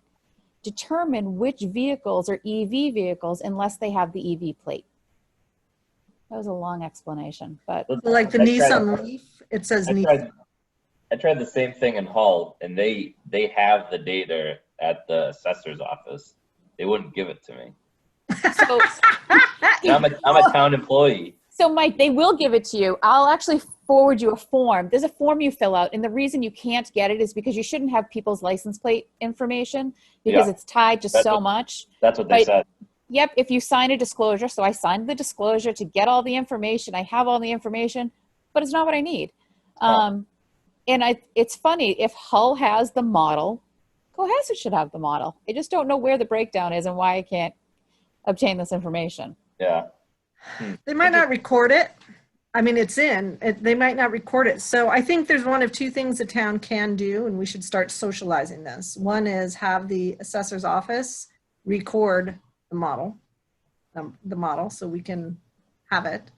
determine which vehicles are EV vehicles unless they have the EV plate. That was a long explanation, but. Like the Nissan Leaf, it says Nissan. I tried the same thing in Hull, and they have the data at the assessor's office. They wouldn't give it to me. So, I'm a town employee. So Mike, they will give it to you. I'll actually forward you a form. There's a form you fill out, and the reason you can't get it is because you shouldn't have people's license plate information because Yeah. it's tied to That's so what- much. That's what they Right. said. Yep, if you sign a disclosure, so I signed the disclosure to get all the information. I have all the information, but it's not what I need. Oh. And it's funny, if Hull has the model, Cohasset should have the model. I just don't know where the breakdown is and why I can't obtain this information. Yeah. They might not record it. I mean, they might not record it. So I think there's one of two things the town can do, and we should start socializing this. One is have the assessor's office record the model, so we can have it.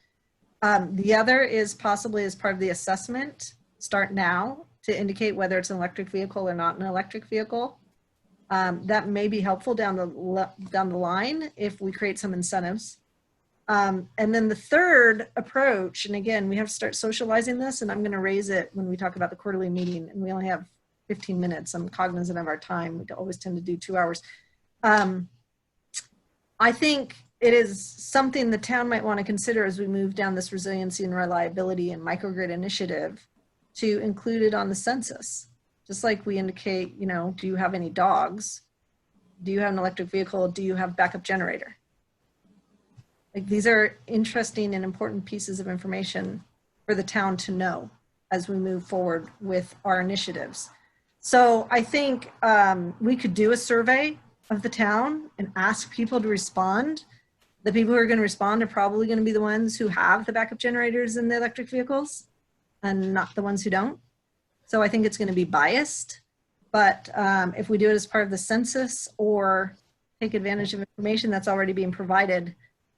The other is possibly as part of the assessment, start now to indicate whether it's an electric vehicle or not an electric vehicle. That may be helpful down the line if we create some incentives. And then the third approach, and again, we have to start socializing this, and I'm going to raise it when we talk about the quarterly meeting, and we only have 15 minutes. I'm cognizant of our time. We always tend to do 2 hours. I think it is something the town might want to consider as we move down this resiliency and reliability and microgrid initiative to include it on the census. Just like we indicate, do you have any dogs? Do you have an electric vehicle? Do you have backup generator? Like, these are interesting and important pieces of information for the town to know as we move forward with our initiatives. So I think we could do a survey of the town and ask people to respond. The people who are going to respond are probably going to be the ones who have the backup generators in the electric vehicles and not the ones who don't. So I think it's going to be biased. But if we do it as part of the census or take advantage of information that's already being provided,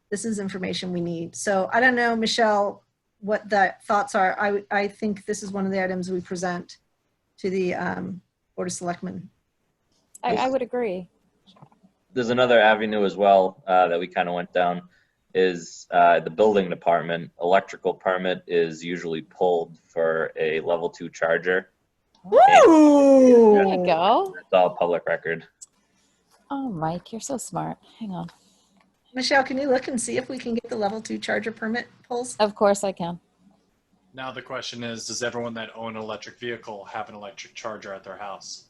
this is information we need. So I don't know, Michelle, what the thoughts are. I think this is one of the items we present to the Board of Selectmen. I would agree. There's another avenue as well that we kind of went down is the building department. Electrical permit is usually pulled for a level 2 charger. Woo! There you go. It's all public record. Oh, Mike, you're so smart. Hang on. Michelle, can you look and see if we can get the level 2 charger permit pulls? Of course I can. Now the question is, does everyone that own an electric vehicle have an electric charger at their house?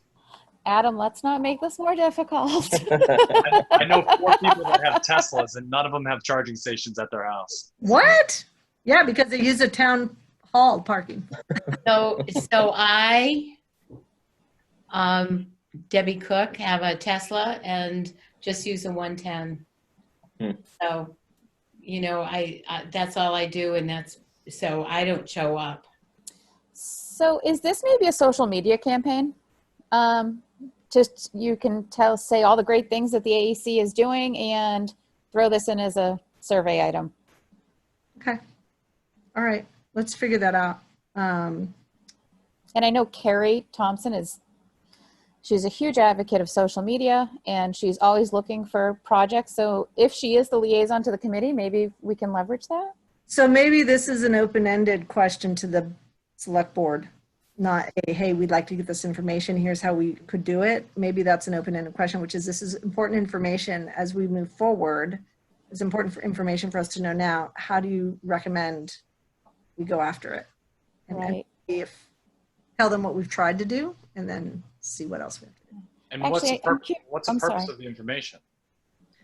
Adam, let's not make this more difficult. I know 4 people that have Teslas and none of them have charging stations at their house. What? Yeah, because they use a town hall parking. So I, Debbie Cook, have a Tesla and just use a 110. So, that's all I do, and so I don't show up. So is this maybe a social media campaign? Just you can say all the great things that the AEC is doing and throw this in as a survey item. Okay. All right. Let's figure that out. And I know Carrie Thompson she's a huge advocate of social media and she's always looking for projects. So if she is the liaison to the committee, maybe we can leverage that. So maybe this is an open-ended question to the select board, not a, hey, we'd like to get this information. Here's how we could do it. Maybe that's an open-ended question, which is this is important information as we move forward. It's important information for us to know now. How do you recommend we go after it? And tell them what we've tried to do and then see what else we have to do. And Actually, what's the I'm purpose sorry. of the information?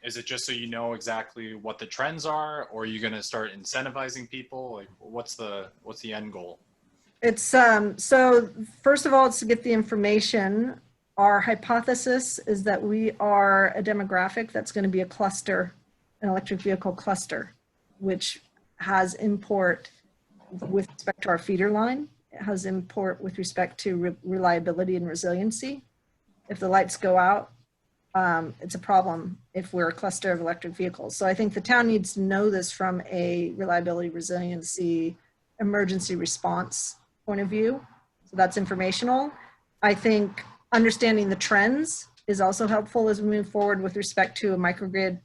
Is it just so you know exactly what the trends are, or are you going to start incentivizing people? Like, what's the end goal? It's so first of all, it's to get the information. Our hypothesis is that we are a demographic that's going to be a cluster, an electric vehicle cluster, which has import with respect to our feeder line. It has import with respect to reliability and resiliency. If the lights go out, it's a problem if we're a cluster of electric vehicles. So I think the town needs to know this from a reliability, resiliency, emergency response point of view. So that's informational. I think understanding the trends is also helpful as we move forward with respect to a microgrid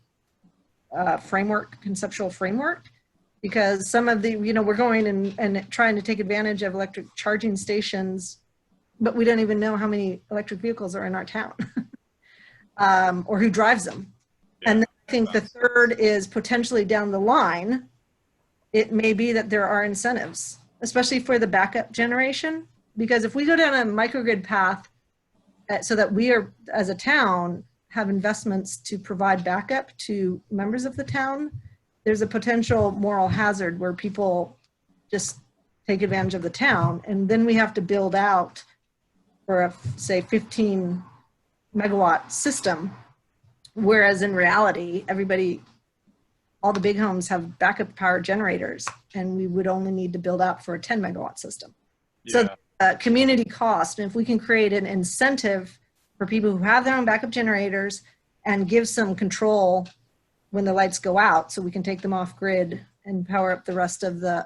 framework, conceptual framework, because some of the, we're going and trying to take advantage of electric charging stations, but we don't even know how many electric vehicles are in our town or who drives them. Yeah, and then I think the third is potentially down the line, it may be that there are incentives especially for the backup generation. Because if we go down a microgrid path so that we are, as a town, have investments to provide backup to members of the town, there's a potential moral hazard where people just take advantage of the town. And then we have to build out for a, say, 15 megawatt system. Whereas in reality, all the big homes have backup power generators, and we would only need to build out for a 10 megawatt system. Yeah. So community cost, and if we can create an incentive for people who have their own backup generators and give some control when the lights go out, so we can take them off grid and power up the rest of the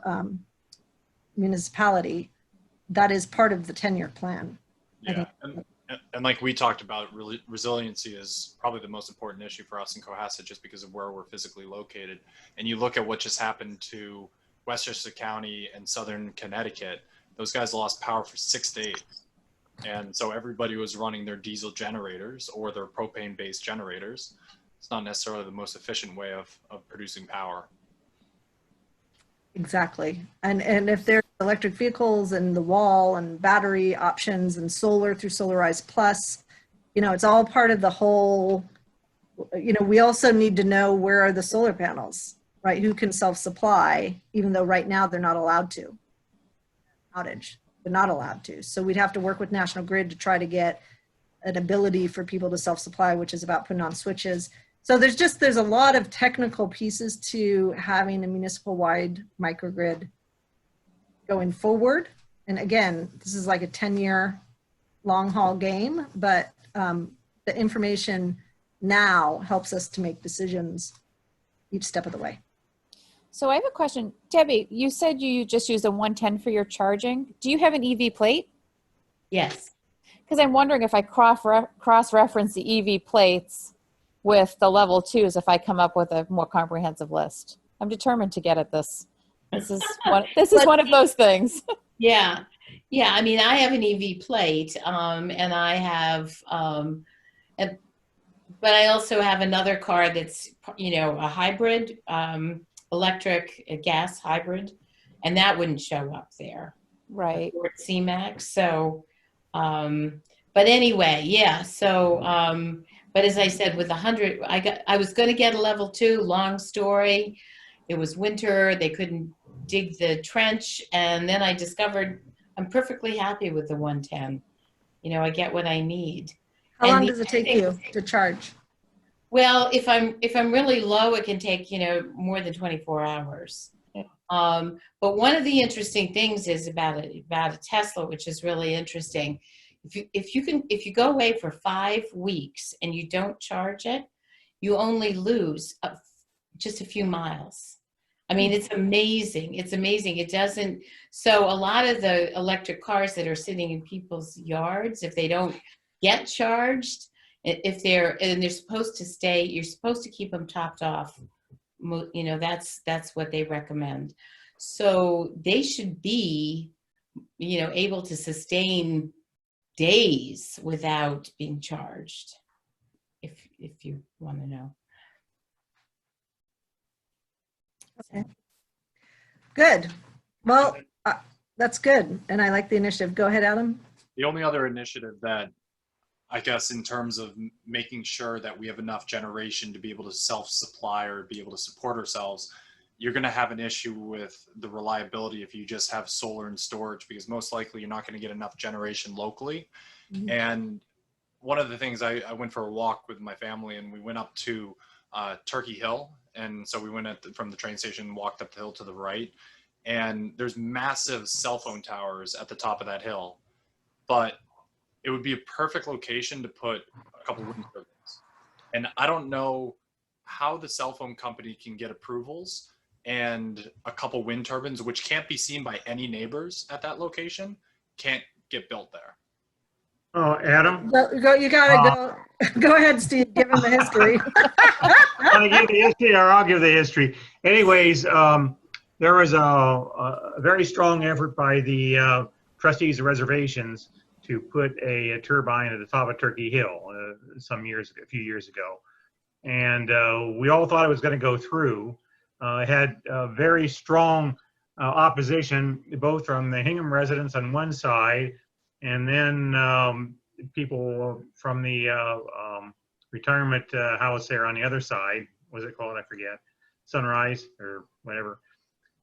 municipality, that is part of the 10-year plan. Yeah, and like we talked about, really, resiliency is probably the most important issue for us in Cohasset just because of where we're physically located. And you look at what just happened to Westchester County and Southern Connecticut, those guys lost power for 6 days. And so everybody was running their diesel generators or their propane-based generators. It's not necessarily the most efficient way of producing power. Exactly. And if there's electric vehicles and the wall and battery options and solar through Solarize Plus, it's all part of the whole, we also need to know where are the solar panels, right? Who can self-supply, even though right now they're not allowed to. Outage, they're not allowed to. So we'd have to work with National Grid to try to get an ability for people to self-supply, which is about putting on switches. So there's a lot of technical pieces to having a municipal-wide microgrid going forward. And again, this is like a 10-year long-haul game, but the information now helps us to make decisions each step of the way. So I have a question. Debbie, you said you just use a 110 for your charging. Do you have an EV plate? Yes. Because I'm wondering if I cross-reference the EV plates with the level 2s if I come up with a more comprehensive list. I'm determined to get at this. This is one of those things. Yeah. Yeah. I mean, I have an EV plate, and I have, but I also have another car that's, a hybrid, electric, gas hybrid, and that wouldn't show up there. Right. Or C-Max. So, but anyway, yeah. So, but as I said, with 100, I was going to get a level 2, long story. It was winter. They couldn't dig the trench. And then I discovered I'm perfectly happy with the 110. I get what I need. How long does it take you to charge? Well, if I'm really low, it can take, more than 24 hours. But one of the interesting things is about a Tesla, which is really interesting. If you go away for 5 weeks and you don't charge it, you only lose just a few miles. I mean, it's amazing. It's amazing. It doesn't. So a lot of the electric cars that are sitting in people's yards, if they don't get charged, if they're supposed to stay, you're supposed to keep them topped off. That's what they recommend. So they should be, able to sustain days without being charged, if you want to know. Okay. Good. Well, that's good. And I like the initiative. Go ahead, Adam. The only other initiative that I guess in terms of making sure that we have enough generation to be able to self-supply or be able to support ourselves, you're going to have an issue with the reliability if you just have solar and storage, because most likely you're not going to get enough generation locally. Mm-hmm. And one of the things, I went for a walk with my family and we went up to Turkey Hill. And so we went from the train station, walked up the hill to the right, and there's massive cell phone towers at the top of that hill. But it would be a perfect location to put a couple wind turbines. And I don't know how the cell phone company can get approvals and a couple wind turbines, which can't be seen by any neighbors at that location, can't get built there. Oh, Adam? You gotta go ahead, Steve, give him the history. Want to give the history, or I'll give the history. Anyways, there was a very strong effort by the trustees of reservations to put a turbine at the top of Turkey Hill a few years ago. And we all thought it was going to go through. It had very strong opposition, both from the Hingham residents on one side, and then people from the retirement house there on the other side. What was it called? I forget. Sunrise or whatever.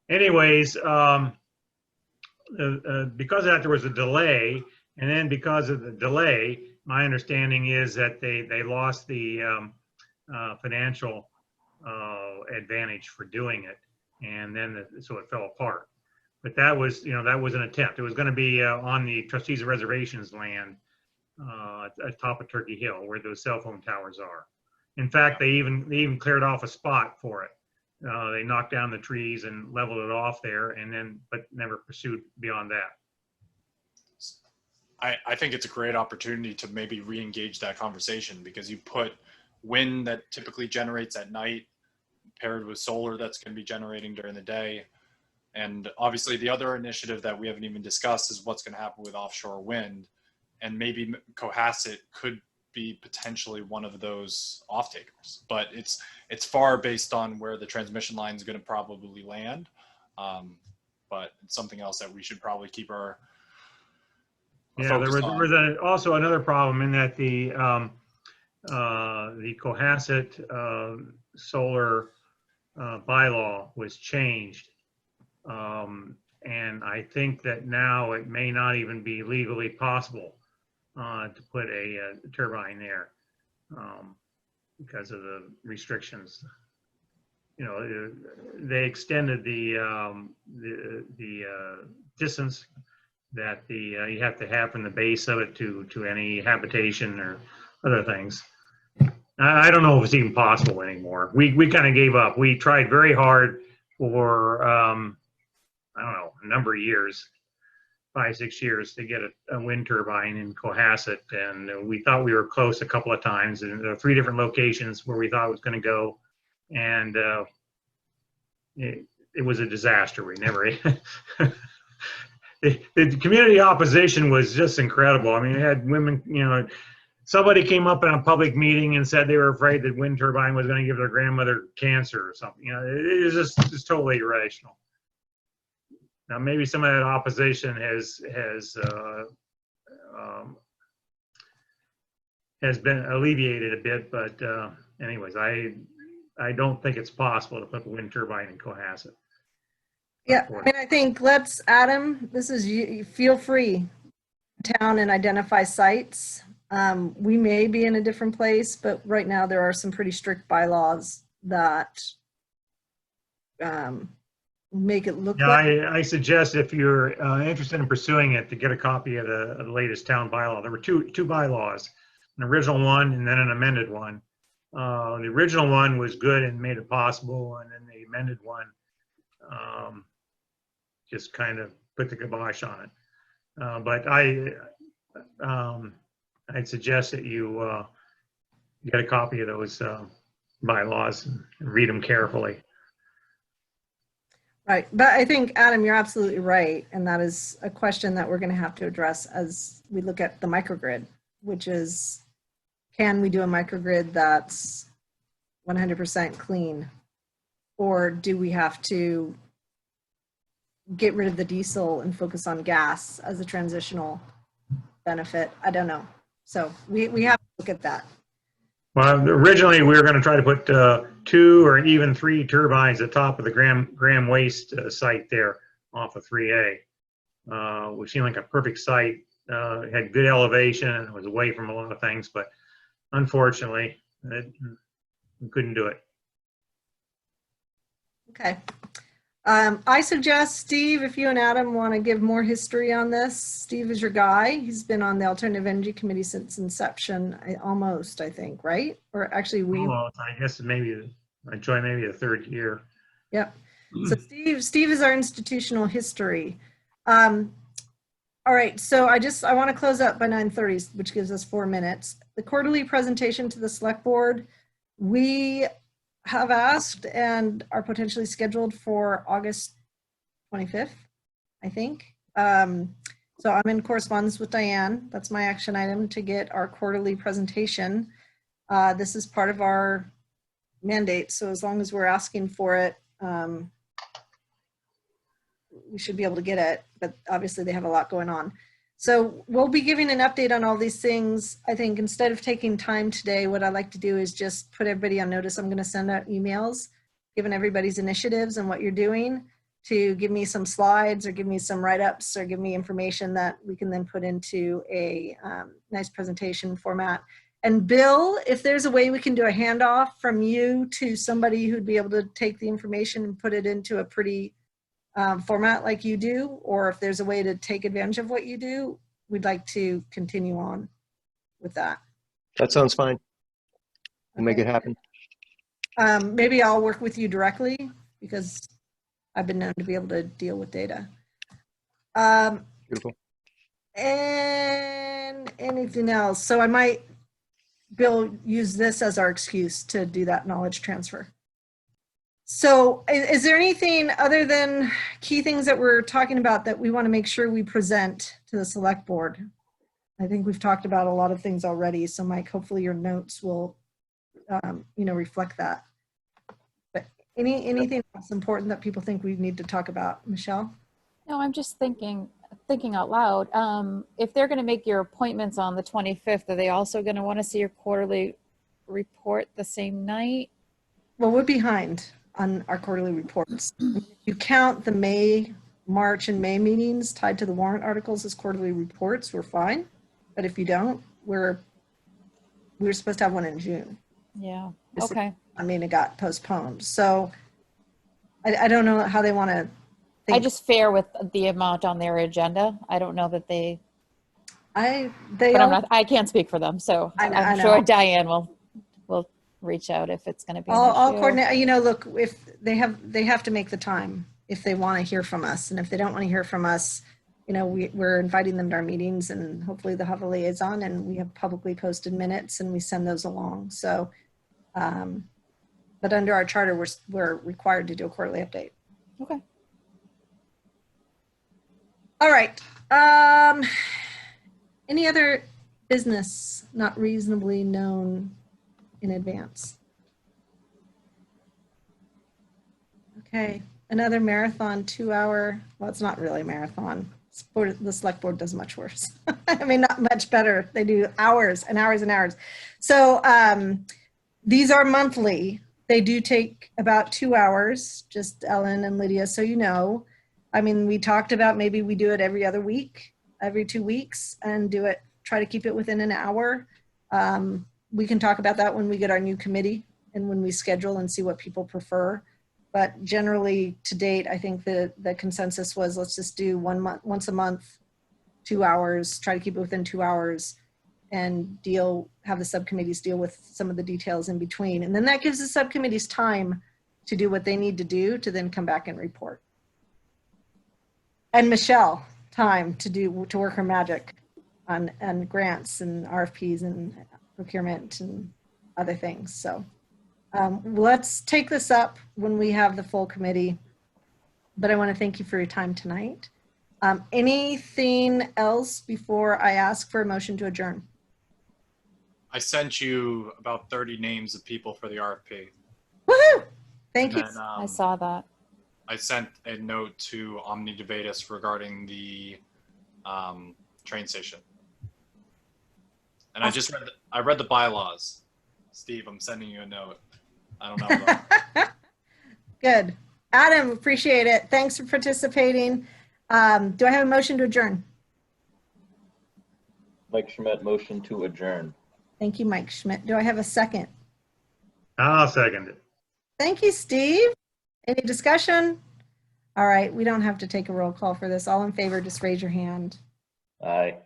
Anyways, because of that, there was a delay, and then because of the delay, my understanding is that they lost the financial advantage for doing it, and then so it fell apart. But that was, that was an attempt. It was going to be on the Trustees of Reservations land at top of Turkey Hill, where those cell phone towers are. In fact, they even cleared off a spot for it. They knocked down the trees and leveled it off there, but never pursued beyond that. I think it's a great opportunity to maybe re-engage that conversation, because you put wind that typically generates at night paired with solar that's going to be generating during the day. And obviously the other initiative that we haven't even discussed is what's going to happen with offshore wind. And maybe Cohasset could be potentially one of those off-takers, but it's far based on where the transmission line is going to probably land. But it's something else that we should probably keep our yeah, there was also another problem in that the Cohasset solar bylaw was changed. And I think that now it may not even be legally possible to put a turbine there because of the restrictions. They extended the distance that you have to have from the base of it to any habitation or other things. I don't know if it's even possible anymore. We kind of gave up. We tried very hard for I don't know, a number of years, 5-6 years, to get a wind turbine in Cohasset, and we thought we were close a couple of times, and there are 3 different locations where we thought it was going to go, and it was a disaster. We never. The community opposition was just incredible. I mean, it had women, somebody came up in a public meeting and said they were afraid that wind turbine was going to give their grandmother cancer or something. It was just totally irrational. Now, maybe some of that opposition has been alleviated a bit, but anyways, I don't think it's possible to put a wind turbine in Cohasset. Yeah, I mean, I think Adam, this is you. Feel free, town, and identify sites. We may be in a different place, but right now there are some pretty strict bylaws that make it look like. I suggest if you're interested in pursuing it, to get a copy of the latest town bylaw. There were two bylaws, an original one and then an amended one. The original one was good and made it possible, and then the amended one just kind of put the kibosh on it. But I'd suggest that you get a copy of those bylaws and read them carefully. Right, but I think, Adam, you're absolutely right, and that is a question that we're going to have to address as we look at the microgrid, which is, can we do a microgrid that's 100% clean, or do we have to get rid of the diesel and focus on gas as a transitional benefit? I don't know. So we have to look at that. Well, originally we were going to try to put 2 or even 3 turbines at the top of the Graham Waste site there off of 3A, which seemed like a perfect site. It had good elevation and it was away from a lot of things, but unfortunately, we couldn't do it. Okay. I suggest, Steve, if you and Adam want to give more history on this. Steve is your guy. He's been on the Alternative Energy Committee since inception, almost, I think, right? Or actually, I guess maybe I joined maybe the 3rd year. Yep. So Steve is our institutional history. All right, so I want to close up by 9:30, which gives us 4 minutes. The quarterly presentation to the select board, we have asked and are potentially scheduled for August 25th, I think. So I'm in correspondence with Diane. That's my action item, to get our quarterly presentation. This is part of our mandate, so as long as we're asking for it, we should be able to get it, but obviously they have a lot going on. So we'll be giving an update on all these things. I think instead of taking time today, what I'd like to do is just put everybody on notice. I'm going to send out emails, given everybody's initiatives and what you're doing, to give me some slides or give me some write-ups or give me information that we can then put into a nice presentation format. And Bill, if there's a way we can do a handoff from you to somebody who'd be able to take the information and put it into a pretty format like you do, or if there's a way to take advantage of what you do, we'd like to continue on with that. That sounds fine. We'll make it happen. Maybe I'll work with you directly because I've been known to be able to deal with data. Beautiful. And anything else? So I might, Bill, use this as our excuse to do that knowledge transfer. So is there anything other than key things that we're talking about that we want to make sure we present to the select board? I think we've talked about a lot of things already. So Mike, hopefully your notes will, reflect that. But anything else important that people think we need to talk about? Michelle? No, I'm just thinking out loud. If they're going to make your appointments on the 25th, are they also going to want to see your quarterly report the same night? Well, we're behind on our quarterly reports. If you count the March and May meetings tied to the warrant articles as quarterly reports, we're fine. But if you don't, we were supposed to have one in June. Yeah. Okay. I mean, it got postponed. So I don't know how they want to think. I just fair with the amount on their agenda. I don't know that they, I can't speak for them. So I'm sure Diane will reach out if it's going to be an I'll issue. coordinate. Look, if they have to make the time if they want to hear from us, and if they don't want to hear from us, we're inviting them to our meetings, and hopefully they'll have a liaison, and we have publicly posted minutes and we send those along. So, but under our charter, we're required to do a quarterly update. Okay. All right. Any other business not reasonably known in advance? Okay, another marathon 2-hour, well, it's not really a marathon. The select board does much worse. I mean, not much better. They do hours and hours and hours. So these are monthly. They do take about 2 hours, just Ellen and Lydia, so you know. I mean, we talked about maybe we do it every other week, every 2 weeks, and try to keep it within an hour. We can talk about that when we get our new committee and when we schedule and see what people prefer. But generally, to date, I think the consensus was let's just do once a month, 2 hours, try to keep it within 2 hours, and have the subcommittees deal with some of the details in between. And then that gives the subcommittees time to do what they need to do to then come back and report. And Michelle, time to work her magic on grants and RFPs and procurement and other things. So let's take this up when we have the full committee. But I want to thank you for your time tonight. Anything else before I ask for a motion to adjourn? I sent you about 30 names of people for the RFP. Woohoo! Thank you. And then, I saw that. I sent a note to Omni Debatis regarding the train station. And I read the bylaws. Steve, I'm sending you a note. I don't know. Good. Adam, appreciate it. Thanks for participating. Do I have a motion to adjourn? Mike Schmidt, motion to adjourn. Thank you, Mike Schmidt. Do I have a second? I'll second it. Thank you, Steve. Any discussion? All right, we don't have to take a roll call for this. All in favor, just raise your hand. Aye.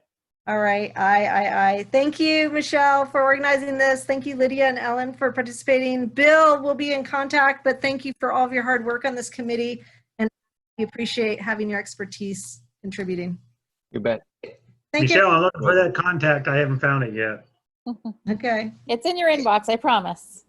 All right, aye. Thank you, Michelle, for organizing this. Thank you, Lydia and Ellen, for participating. Bill will be in contact, but thank you for all of your hard work on this committee, and we appreciate having your expertise contributing. You bet. Thank Michelle, I'm looking for that contact. I haven't found it yet. you. Okay. It's in your inbox, I promise.